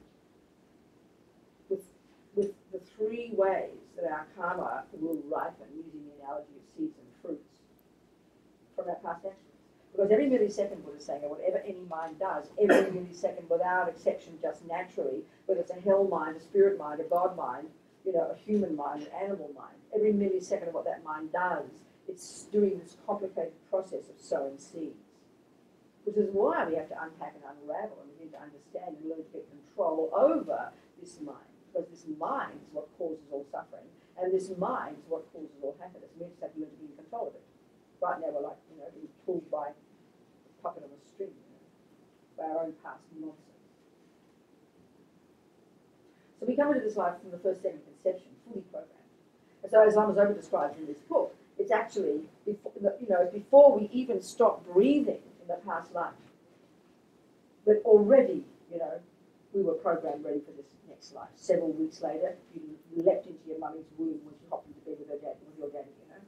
with the three ways that our karma will ripen, using the analogy of seeds and fruits, from our past actions. Because every millisecond, Buddha is saying, or whatever any mind does, every millisecond without exception, just naturally, whether it's a hell mind, a spirit mind, a God mind, you know, a human mind, an animal mind, every millisecond of what that mind does, it's doing this complicated process of sowing seeds. Which is why we have to unpack and unravel and begin to understand and learn to get control over this mind. Because this mind is what causes all suffering, and this mind is what causes all happiness. We just have to learn to be in control of it. Right now we're like, you know, being pulled by a puppet on a string, you know, by our own past nonsense. So we come into this life from the first second of conception, fully programmed. And so as Lama Zopa describes in this book, it's actually, before we even stop breathing in the past life, that already, you know, we were programmed ready for this next life. Several weeks later, you leapt into your mummy's womb when she hopped into bed with your daddy, you know.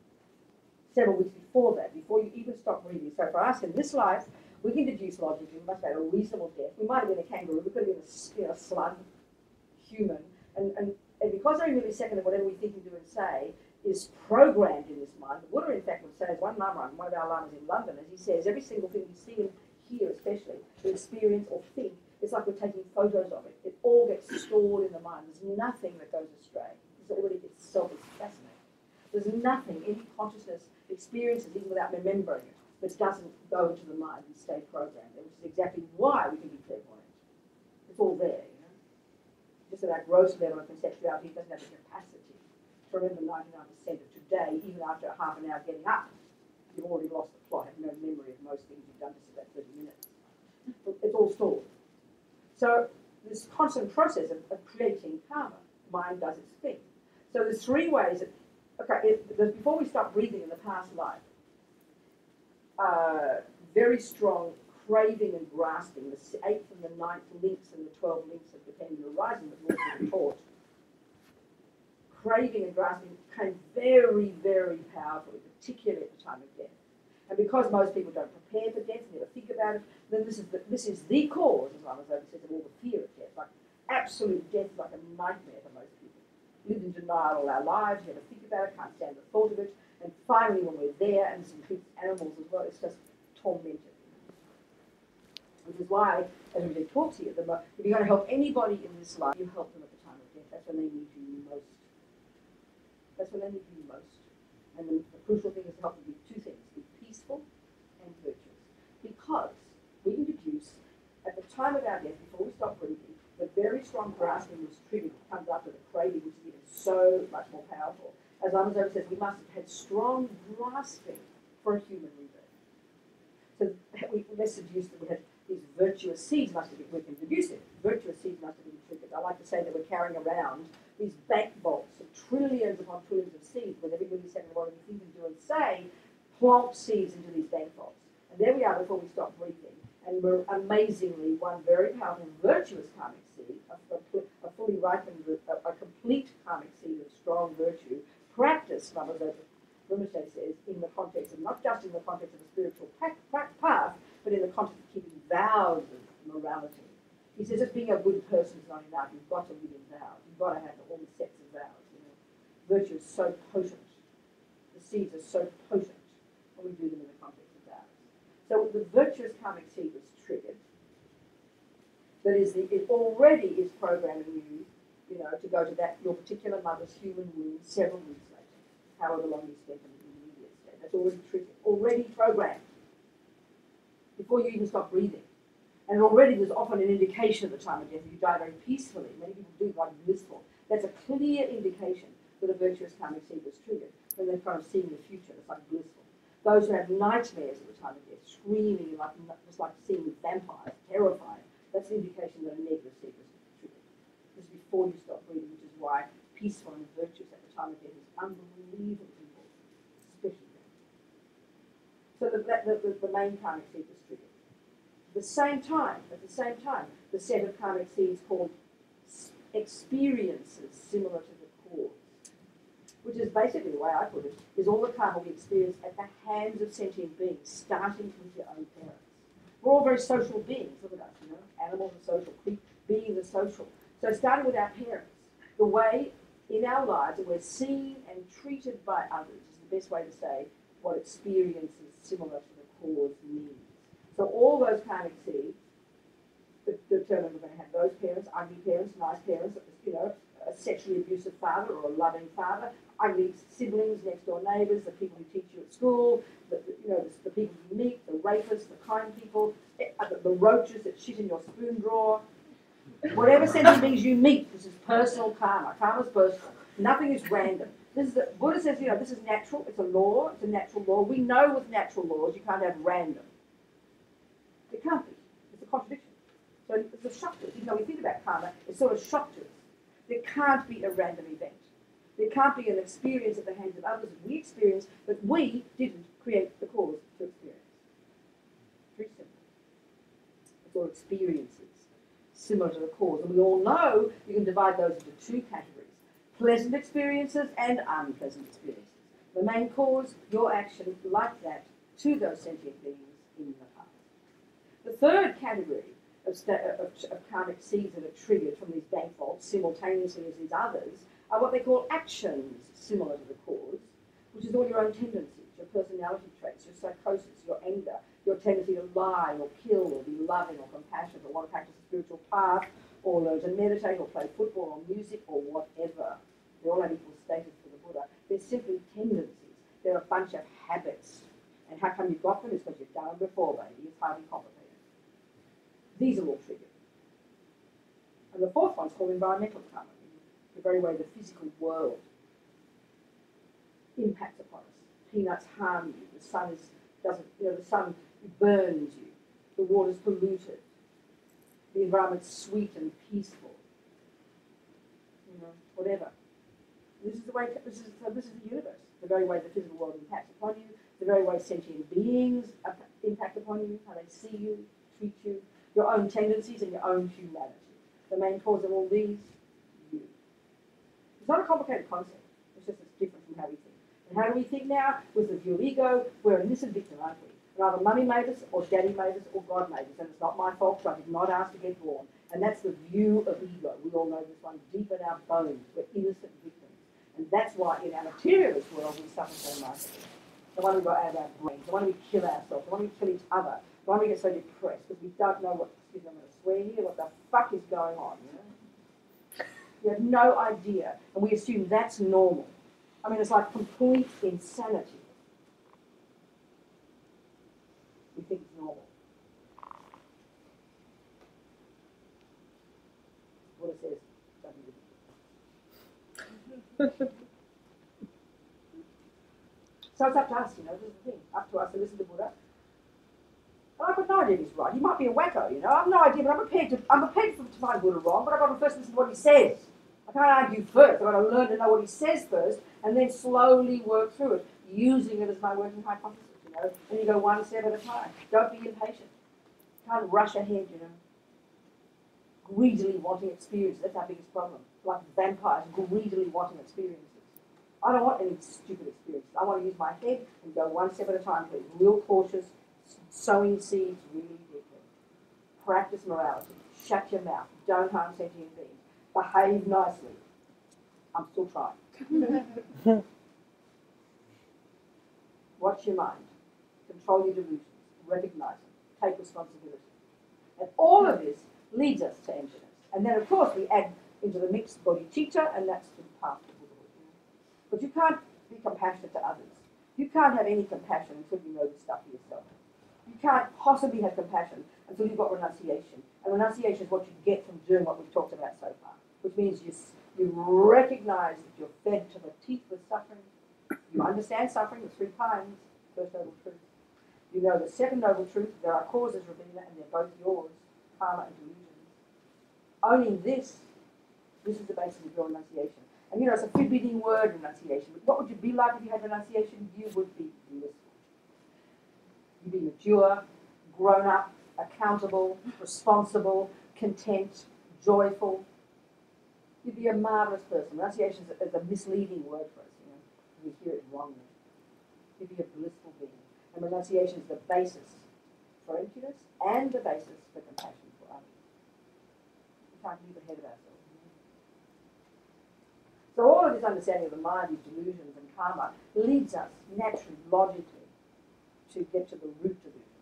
Several weeks before that, before you even stop breathing. So for us in this life, we can deduce logically we must have had a reasonable death. We might have been a kangaroo, we could have been a slug human. And because every millisecond of whatever we think and do and say is programmed in this mind, the Buddha in fact would say, as one lama, one of our lamas in London, as he says, every single thing we see and hear especially, we experience or think, it's like we're taking photos of it. It all gets stored in the mind. There's nothing that goes astray. It's already itself is fascinating. There's nothing, any consciousness experiences, even without remembering it, that doesn't go into the mind and stay programmed there, which is exactly why we can be clairvoyant. It's all there, you know. Just at that gross level of conceptuality, it doesn't have the capacity to remember 99% of today, even after half an hour getting up. You've already lost the plot, have no memory of most things you've done just about 30 minutes. It's all stored. So this constant process of creating karma, mind does its thing. So there's three ways that, before we stop breathing in the past life, very strong craving and grasping, the 8th and the 9th links and the 12 links of dependent arising that we've been taught. Craving and grasping came very, very powerfully, particularly at the time of death. And because most people don't prepare for death, never think about it, then this is the cause, as Lama Zopa says, of all the fear of death. Like absolute death is like a nightmare for most people. Live in denial all our lives, never think about it, can't stand the thought of it, and finally when we're there, and this includes animals as well, it's just tormented. Which is why, as we talk to you, if you're going to help anybody in this life, you help them at the time of death. That's when they need you most. That's when they need you most. And the crucial thing is to help them do two things, be peaceful and virtuous. Because we can deduce, at the time of our death, before we stop breathing, the very strong grasping was triggered, comes after the craving, which is even so much more powerful. As Lama Zopa says, we must have had strong grasping for a human rebirth. So let's deduce that we had these virtuous seeds must have been, we can deduce it, virtuous seeds must have been triggered. I like to say that we're carrying around these bank vaults of trillions upon trillions of seeds, with every millisecond of what we think and do and say, plonk seeds into these bank vaults. And there we are before we stop breathing. And we're amazingly one very powerful virtuous karmic seed, a fully ripened, a complete karmic seed of strong virtue, practiced, Lama Zopa says, in the context of, not just in the context of a spiritual path, but in the context of keeping vows of morality. He says that being a good person is not enough. You've got to live in vows. You've got to have all the sets of vows. You know. Virtue is so potent. The seeds are so potent when we do them in the context of vows. So the virtuous karmic seed was triggered. That is, it already is programming you, you know, to go to that your particular mother's human womb several weeks later, however long you spent in the immediate state. That's already triggered, already programmed. before you even stop breathing. And already there's often an indication at the time of death. If you die very peacefully, many people do like blissful. That's a clear indication that a virtuous karmic seed was triggered, when they're kind of seeing the future. It's like blissful. Those who have nightmares at the time of death, screaming, like just like seeing vampires, terrifying, that's an indication that a negative seed was triggered. This is before you stop breathing, which is why peaceful and virtuous at the time of death is unbelievably important, especially then. So the main karmic seed was triggered. At the same time, the set of karmic seeds called experiences similar to the cause, which is basically the way I put it, is all the karma we experience at the hands of sentient beings, starting with your own parents. We're all very social beings, look at us, you know, animals are social, beings are social. So starting with our parents, the way in our lives that we're seen and treated by others is the best way to say what experiences similar to the cause means. So all those karmic seeds determine we're going to have those parents, ugly parents, nice parents, you know, a sexually abusive father or a loving father, ugly siblings, next door neighbours, the people who teach you at school, the people you meet, the rapists, the kind people, the roaches that shit in your spoon drawer. Whatever sentient beings you meet, this is personal karma. Karma's personal. Nothing is random. Buddha says, you know, this is natural. It's a law. It's a natural law. We know with natural laws you can't have random. It can't be. It's a contradiction. So it's a shock to us. Even though we think about karma, it's sort of shock to us. There can't be a random event. There can't be an experience at the hands of others that we experience that we didn't create the cause to experience. Very simple. It's all experiences similar to the cause. And we all know you can divide those into two categories: pleasant experiences and unpleasant experiences. The main cause, your action like that to those sentient beings in the past. The third category of karmic seeds that are triggered from these bank vaults simultaneously as these others are what they call actions similar to the cause, which is all your own tendencies, your personality traits, your psychosis, your anger, your tendency to lie or kill or be loving or compassionate or want to practice a spiritual path or learn to meditate or play football or music or whatever. They all have equal status for the Buddha. They're simply tendencies. They're a bunch of habits. And how come you've got them? It's because you've done them before, baby. It's hardly complicated. These are all triggered. And the fourth one's called environmental karma, the very way the physical world impacts upon us. Peanuts harm you. The sun the sun burns you. The water's polluted. The environment's sweet and peaceful. You know, whatever. This is the way. This is the universe. The very way the physical world impacts upon you. The very way sentient beings impact upon you. How they see you, treat you. Your own tendencies and your own humanity. The main cause of all these, you. It's not a complicated concept. It's just it's different from how we think. And how do we think now? With the view of ego, we're an innocent victim, aren't we? And either mummy made us, or daddy made us, or God made us. And it's not my fault, because I did not ask to get born. And that's the view of ego. We all know this one deep in our bones. We're innocent victims. And that's why in our materialist world we suffer so much. The one we got out of our brains, the one we kill ourselves, the one we kill each other, the one we get so depressed because we don't know what, excuse me, I'm going to swear here, what the fuck is going on, you know? You have no idea, and we assume that's normal. I mean, it's like complete insanity. We think it's normal. What it says, doesn't do. So it's up to us, you know, this is the thing. Up to us to listen to Buddha. And I've got no idea if he's right. He might be a wacko, you know. I have no idea, but I'm prepared to find Buddha wrong, but I've got to first listen to what he says. I can't argue first. I've got to learn to know what he says first, and then slowly work through it, using it as my working hypothesis, you know. And you go one step at a time. Don't be impatient. Can't rush ahead, you know. Greedily wanting experience. That's our biggest problem. Like vampires, greedily wanting experiences. I don't want any stupid experiences. I want to use my head and go one step at a time, please. Real cautious, sowing seeds really deeply. Practice morality. Shut your mouth. Don't harm sentient beings. Behave nicely. I'm still trying. Watch your mind. Control your delusions. Recognize them. Take responsibility. And all of this leads us to emptiness. And then, of course, we add into the mix bodhicitta, and that's the path to Buddhahood. But you can't be compassionate to others. You can't have any compassion until you know this stuff for yourself. You can't possibly have compassion until you've got renunciation. And renunciation is what you get from doing what we've talked about so far, which means you recognize that you're fed to the teeth with suffering. You understand suffering, the 3 kinds, first noble truth. You know the second noble truth, there are causes, ROBINA, and they're both yours, karma and delusions. Owning this is the basis of your renunciation. And you know, it's a forbidding word, renunciation. But what would you be like if you had renunciation? You would be blissful. You'd be mature, grown up, accountable, responsible, content, joyful. You'd be a marvelous person. Renunciation is a misleading word for us, you know. We hear it wrongly. You'd be a blissful being. And renunciation is the basis for emptiness and the basis for compassion for others. We can't live ahead of ourselves. So all of this understanding of the mind, these delusions and karma, leads us naturally, logically, to get to the root delusion,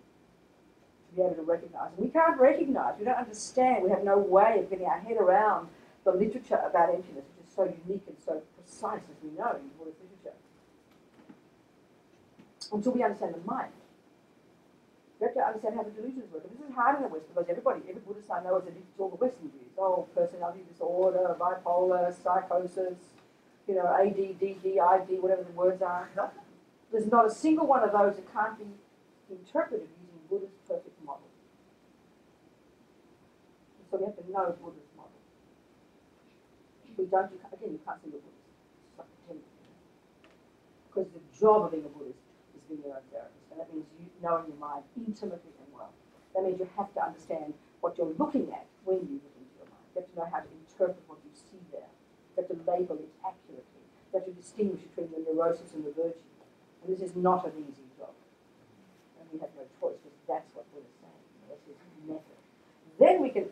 to be able to recognize. And we can't recognize, we don't understand, we have no way of getting our head around the literature about emptiness, which is so unique and so precise, as we know in Buddhist literature, until we understand the mind. We have to understand how the delusions work. And this is hard in the West because every Buddhist I know is addicted to all the Western views. Oh, personality disorder, bipolar, psychosis, you know, AD, DD, ID, whatever the words are. There's not a single one of those that can't be interpreted using Buddha's perfect model. So we have to know Buddha's model. If we don't, you can't see the Buddhist. It's like pretending. Because the job of being a Buddhist is being your own therapist. And that means you knowing your mind intimately and well. That means you have to understand what you're looking at when you look into your mind. You have to know how to interpret what you see there. You have to label it accurately. You have to distinguish between the neurosis and the virtue. And this is not an easy job. And we have no choice because that's what Buddha is saying. That's his method. Then we can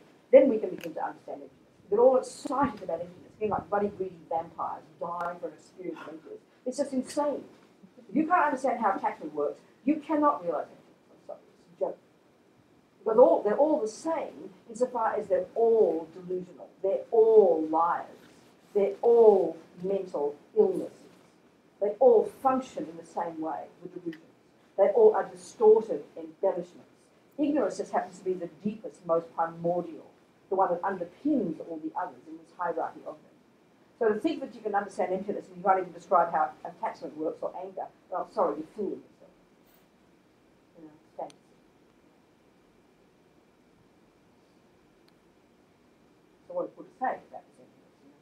begin to understand emptiness. We get all excited about emptiness, being like bloody greedy vampires dying for an experience of emptiness. It's just insane. If you can't understand how attachment works, you cannot realize emptiness. I'm sorry, it's a joke. Because they're all the same insofar as they're all delusional. They're all liars. They're all mental illnesses. They all function in the same way with delusions. They all are distorted embellishments. Ignorance just happens to be the deepest, most primordial, the one that underpins all the others in this hierarchy of them. So to think that you can understand emptiness and you can't even describe how attachment works or anger, well, sorry, you're fooling yourself. You know, it's fantasy. So what does Buddha say about this emptiness? You know?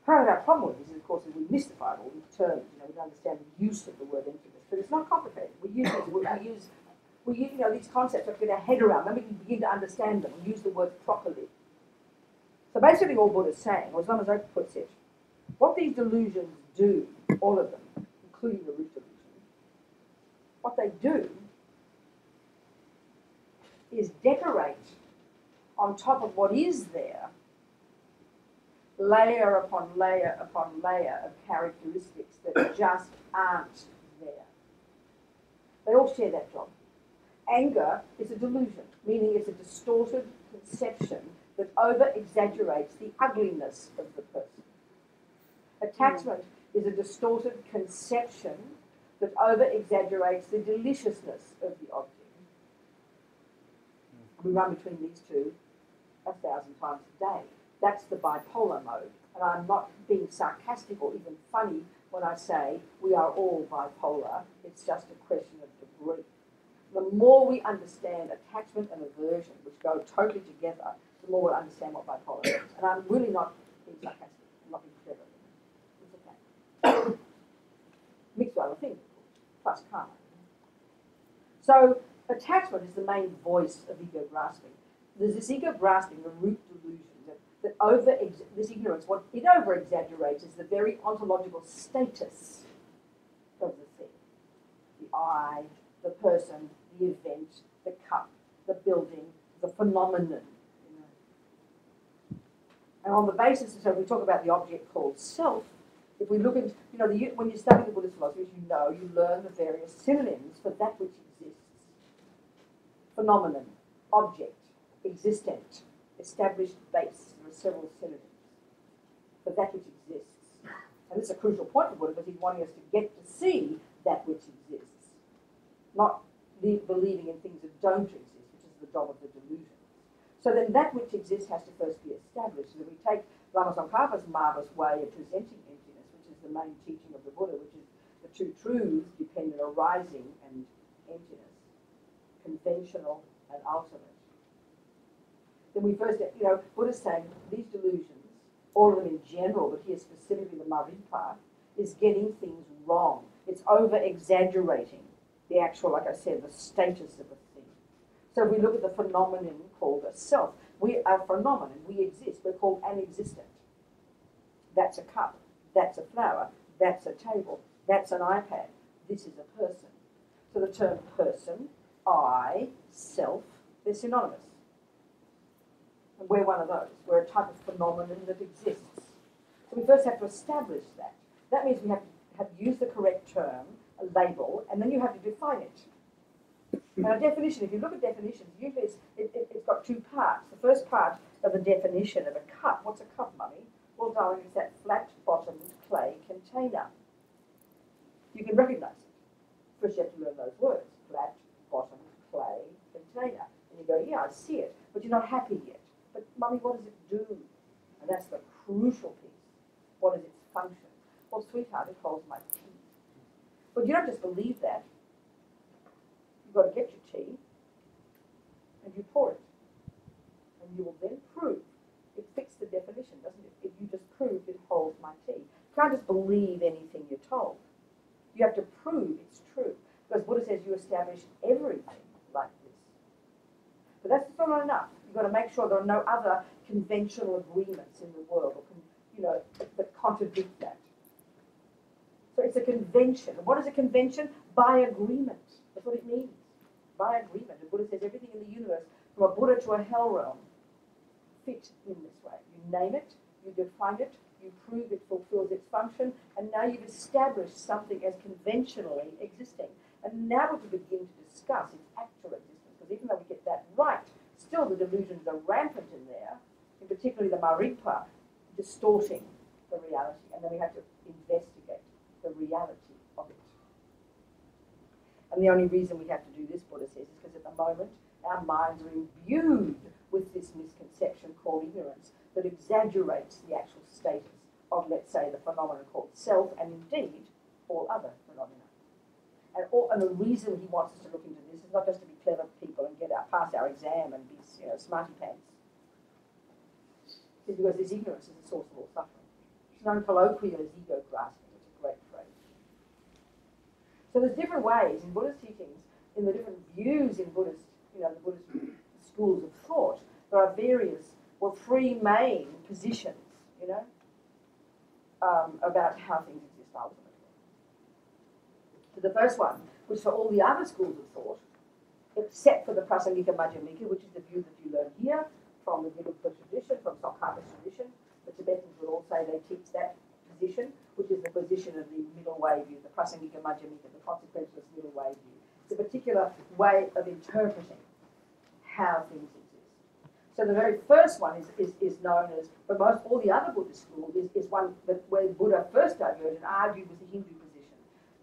Part of our problem with this is, of course, is we mystify all these terms. You know, we don't understand the use of the word emptiness, but it's not complicated. We use you know, these concepts, we have to get our head around, then we can begin to understand them and use the word properly. So basically all Buddha's saying, or as long as I puts it, what these delusions do, all of them, including the root delusion, what they do is decorate on top of what is there, layer upon layer upon layer of characteristics that just aren't there. They all share that job. Anger is a delusion, meaning it's a distorted conception that over-exaggerates the ugliness of the person. Attachment is a distorted conception that over-exaggerates the deliciousness of the object. We run between these two 1,000 times a day. That's the bipolar mode. And I'm not being sarcastic or even funny when I say we are all bipolar. It's just a question of degree. The more we understand attachment and aversion, which go totally together, the more we'll understand what bipolar is. And I'm really not being sarcastic. I'm not being clever. It's okay. Mixed with other things, of course, plus karma. So attachment is the main voice of ego grasping. There's this ego grasping, the root delusion, this ignorance, what it over-exaggerates is the very ontological status of the thing. The I, the person, the event, the cup, the building, the phenomenon. You know. And on the basis, so we talk about the object called self, if we look at, you know, when you study the Buddhist philosophy, as you know, you learn the various synonyms for that which exists. Phenomenon, object, existent, established base. There are several synonyms for that which exists. And this is a crucial point for Buddha because he's wanting us to get to see that which exists, not believing in things that don't exist, which is the job of the delusion. So then that which exists has to first be established. And if we take Lama Tsongkhapa's marvellous way of presenting emptiness, which is the main teaching of the Buddha, which is the two truths dependent arising and emptiness, conventional and ultimate. Then we first, Buddha's saying these delusions, all of them in general, but here specifically the Marikpa, is getting things wrong. It's over-exaggerating the actual, like I said, the status of a thing. So if we look at the phenomenon called a self, we are a phenomenon, we exist, we're called an existent. That's a cup, that's a flower, that's a table, that's an iPad, this is a person. So the term person, I, self, they're synonymous. And we're one of those. We're a type of phenomenon that exists. So we first have to establish that. That means we have to use the correct term, a label, and then you have to define it. And a definition, if you look at definitions, usually it's got two parts. The first part of the definition of a cup, what's a cup, Mummy? Well, darling, it's that flat-bottomed clay container. You can recognise it. First you have to learn those words, flat-bottomed clay container. And you go, yeah, I see it, but you're not happy yet. But, Mummy, what does it do? And that's the crucial piece. What is its function? Well, sweetheart, it holds my tea. But you don't just believe that. You've got to get your tea, and you pour it. And you will then prove. It fits the definition, doesn't it? If you just prove it holds my tea. You can't just believe anything you're told. You have to prove it's true. Because Buddha says you establish everything like this. But that's still not enough. You've got to make sure there are no other conventional agreements in the world, or that contradict that. So it's a convention. And what is a convention? By agreement. That's what it means. By agreement. The Buddha says everything in the universe, from a Buddha to a hell realm, fit in this way. You name it, you define it, you prove it fulfills its function, and now you've established something as conventionally existing. And now we can begin to discuss its actual existence, because even though we get that right, still the delusions are rampant in there, in particularly the Marikpa, distorting the reality, and then we have to investigate the reality of it. And the only reason we have to do this, Buddha says, is because at the moment our minds are imbued with this misconception called ignorance that exaggerates the actual status of, let's say, the phenomenon called self, and indeed all other phenomena. And the reason he wants us to look into this is not just to be clever people and pass our exam and be smarty pants. It's because this ignorance is the source of all suffering. It's known colloquially as ego grasping. It's a great phrase. So there's different ways in Buddhist teachings, in the different views in Buddhist, the Buddhist schools of thought. There are various, three main positions, about how things exist ultimately. So the first one, which for all the other schools of thought, except for the Prasangika Madhyamika, which is the view that you learn here from the Vinupta tradition, from Tsongkhapa's tradition, the Tibetans will all say they teach that position, which is the position of the middle way view, the Prasangika Madhyamika, the consequentialist middle way view. It's a particular way of interpreting how things exist. So the very first one is known as, but most all the other Buddhist schools is one that where Buddha first diverged and argued with the Hindu position.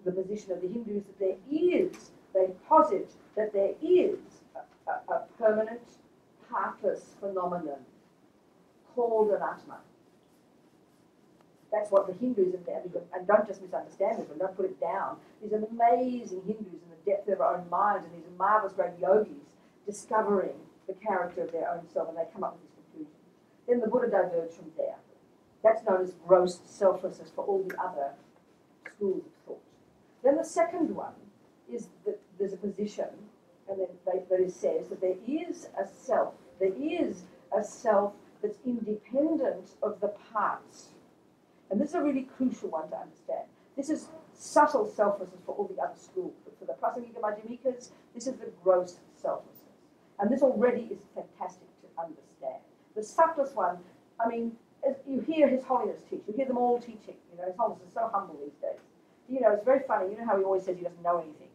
The position of the Hindus that there is, they posit that there is a permanent, heartless phenomenon called an Atma. That's what the Hindus and don't just misunderstand it, but don't put it down. These amazing Hindus in the depth of their own minds and these marvelous great yogis discovering the character of their own self, and they come up with this conclusion. Then the Buddha diverged from there. That's known as gross selflessness for all the other schools of thought. Then the second one is that there's a position, and then that it says that there is a self. There is a self that's independent of the parts. And this is a really crucial one to understand. This is subtle selflessness for all the other schools. But for the Prasangika Madhyamikas, this is the gross selflessness. And this already is fantastic to understand. The subtlest one, you hear His Holiness teach. You hear them all teaching. His Holiness is so humble these days. It's very funny. You know how he always says he doesn't know anything.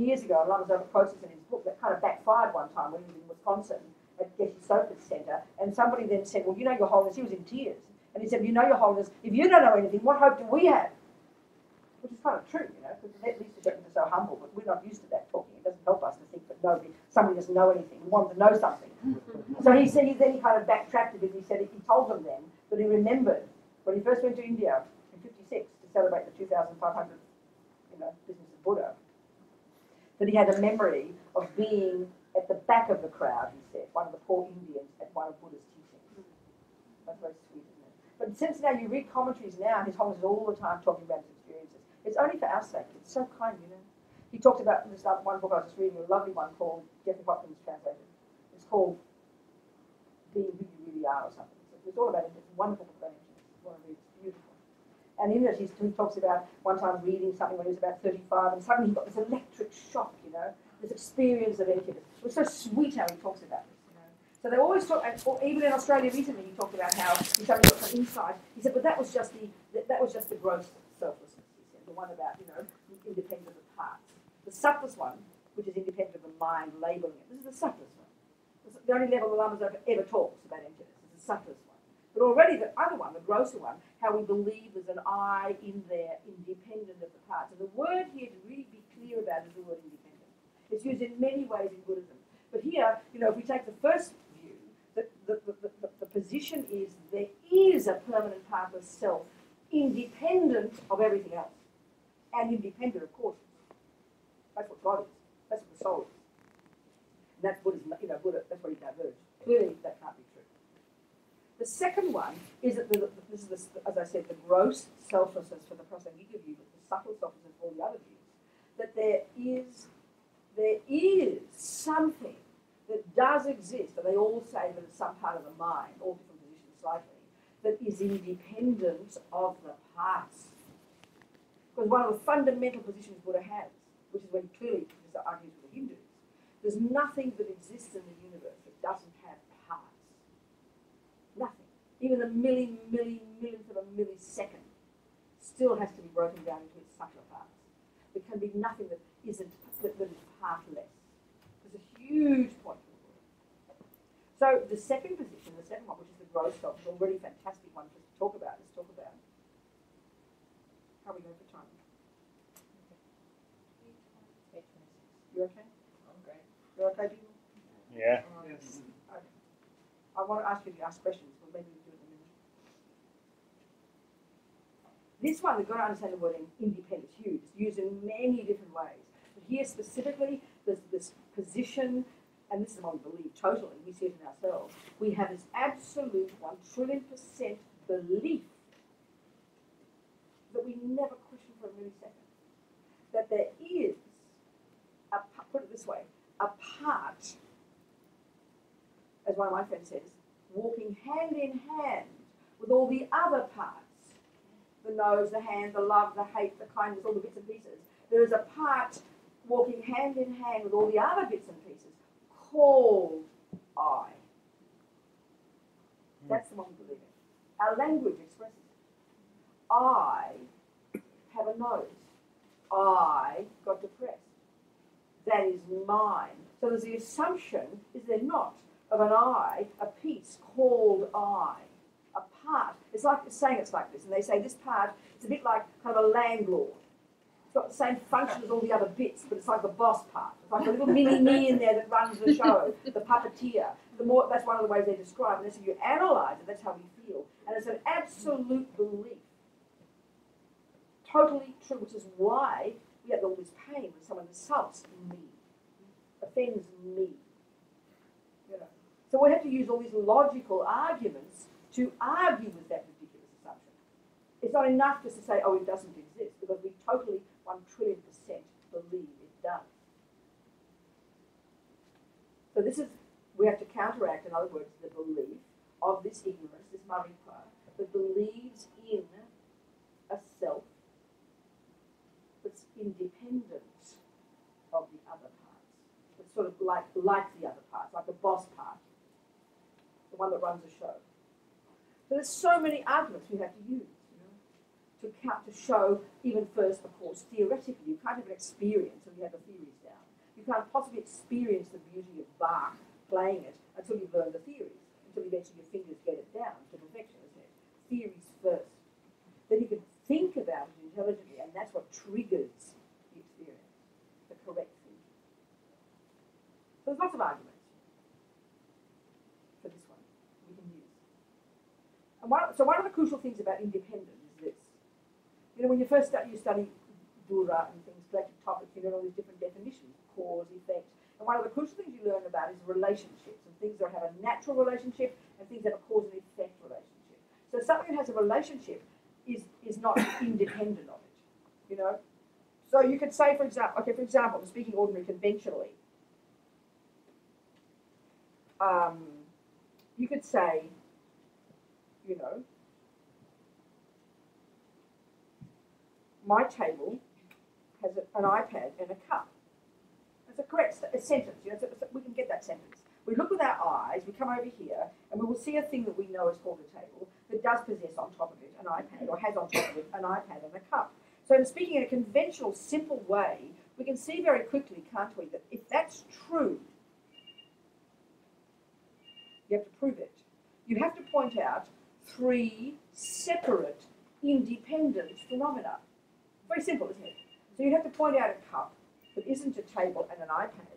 Years ago, Lama was over a process in his book that kind of backfired one time when he was in Wisconsin at Geshe Soka's Center, and somebody then said, well, Your Holiness, he was in tears. And he said, you know, Your Holiness, if you don't know anything, what hope do we have? Which is kind of true, you know, because at least the Shepherds are so humble, but we're not used to that talking. It doesn't help us to think that somebody doesn't know anything. We want to know something. So he said, then he kind of backtracked a bit. He said he told them then that he remembered when he first went to India in '56 to celebrate the 2,500, business of Buddha, that he had a memory of being at the back of the crowd, he said, one of the poor Indians at one of Buddha's teachings. That's very sweet, isn't it? But since now you read commentaries now, His Holiness is all the time talking about his experiences. It's only for our sake. It's so kind, you know. He talked about this one book I was just reading, a lovely one called, Jeffrey Hopkins translated. It's called Being Who You Really Are or something. It's all about it. It's a wonderful book about it. It's beautiful. And in it, he talks about one time reading something when he was about 35, and suddenly he got this electric shock, you know, this experience of emptiness. It was so sweet how he talks about this, you know. So they always talk, and even in Australia recently, he talked about how he suddenly got some insight. He said, but that was just the gross selflessness. He said, the one about, independent of parts. The subtlest one, which is independent of the mind labelling it. This is the subtlest one. This is the only level the Lamas ever talks about emptiness. It's the subtlest one. But already the other one, the grosser one, how we believe there's an I in there, independent of the parts. And the word here to really be clear about is the word independent. It's used in many ways in Buddhism. But here, if we take the first view, the position is there is a permanent part of self, independent of everything else. And independent of course. That's what God is. That's what the soul is. And that's Buddhism, Buddha, that's where he diverged. Clearly that can't be true. The second one is that this is, as I said, the gross selflessness for the Prasangika view, but the subtle selflessness for all the other views, that there is something that does exist, and they all say that it's some part of the mind, all different positions slightly, that is independent of the parts. Because one of the fundamental positions Buddha has, which is when he clearly argues with the Hindus, there's nothing that exists in the universe that doesn't have parts. Nothing. Even the millionth of a millisecond still has to be broken down into its subtler parts. There can be nothing that isn't that is partless. There's a huge point in the world. So the second position, the second one, which is the gross self, is already a fantastic one to talk about. Let's talk about. How are we going for time? You okay? I'm great. You okay, people? Yeah. Yes. Okay. I want to ask you to ask questions, but maybe we do it in a minute. This one, we've got to understand the word independent. It's huge. It's used in many different ways. But here specifically, there's this position, and this is the one we believe totally, we see it in ourselves. We have this absolute 1,000,000,000% belief that we never question for a millisecond. That there is, put it this way, a part, as one of my friends says, walking hand in hand with all the other parts. The nose, the hand, the love, the hate, the kindness, all the bits and pieces. There is a part walking hand in hand with all the other bits and pieces called I. That's the one we believe in. Our language expresses it. I have a nose. I got depressed. That is mine. So there's the assumption, is there not, of an I, a piece called I, a part. It's like saying it's like this, and they say this part, it's a bit like kind of a landlord. It's got the same function as all the other bits, but it's like the boss part. It's like a little mini me in there that runs the show, the puppeteer. That's one of the ways they describe it. And so you analyse it, that's how we feel. And it's an absolute belief. Totally true, which is why we have all this pain when someone insults me, offends me. So we have to use all these logical arguments to argue with that ridiculous assumption. It's not enough just to say, oh, it doesn't exist, because we totally 1,000,000,000,000% believe it does. So we have to counteract, in other words, the belief of this ignorance, this marikpa, that believes in a self that's independent of the other parts. It's sort of like the other parts, like the boss part, the one that runs the show. So there's so many arguments we have to use, to show, even first, of course, theoretically. You can't have an experience until you have the theories down. You can't possibly experience the beauty of Bach playing it until you've learned the theories, until eventually your fingers get it down to perfection, isn't it? theories first. Then you can think about it intelligently, and that's what triggers the experience, the correct thinking. So there's lots of arguments for this one we can use. And one of the crucial things about independence is this. You know, when you first you study Dura and things, collective topics, you learn all these different definitions, cause, effect. And one of the crucial things you learn about is relationships, and things that have a natural relationship and things that have a cause and effect relationship. So something that has a relationship is not independent of it, you know. So you could say, for example, speaking ordinary conventionally, you could say, you know, my table has an iPad and a cup. That's a correct sentence. You know, we can get that sentence. We look with our eyes, we come over here, and we will see a thing that we know is called a table that does possess on top of it an iPad, or has on top of it an iPad and a cup. So in speaking in a conventional, simple way, we can see very quickly, can't we, that if that's true, you have to prove it. You have to point out 3 separate, independent phenomena. Very simple, isn't it? So you have to point out a cup that isn't a table and an iPad,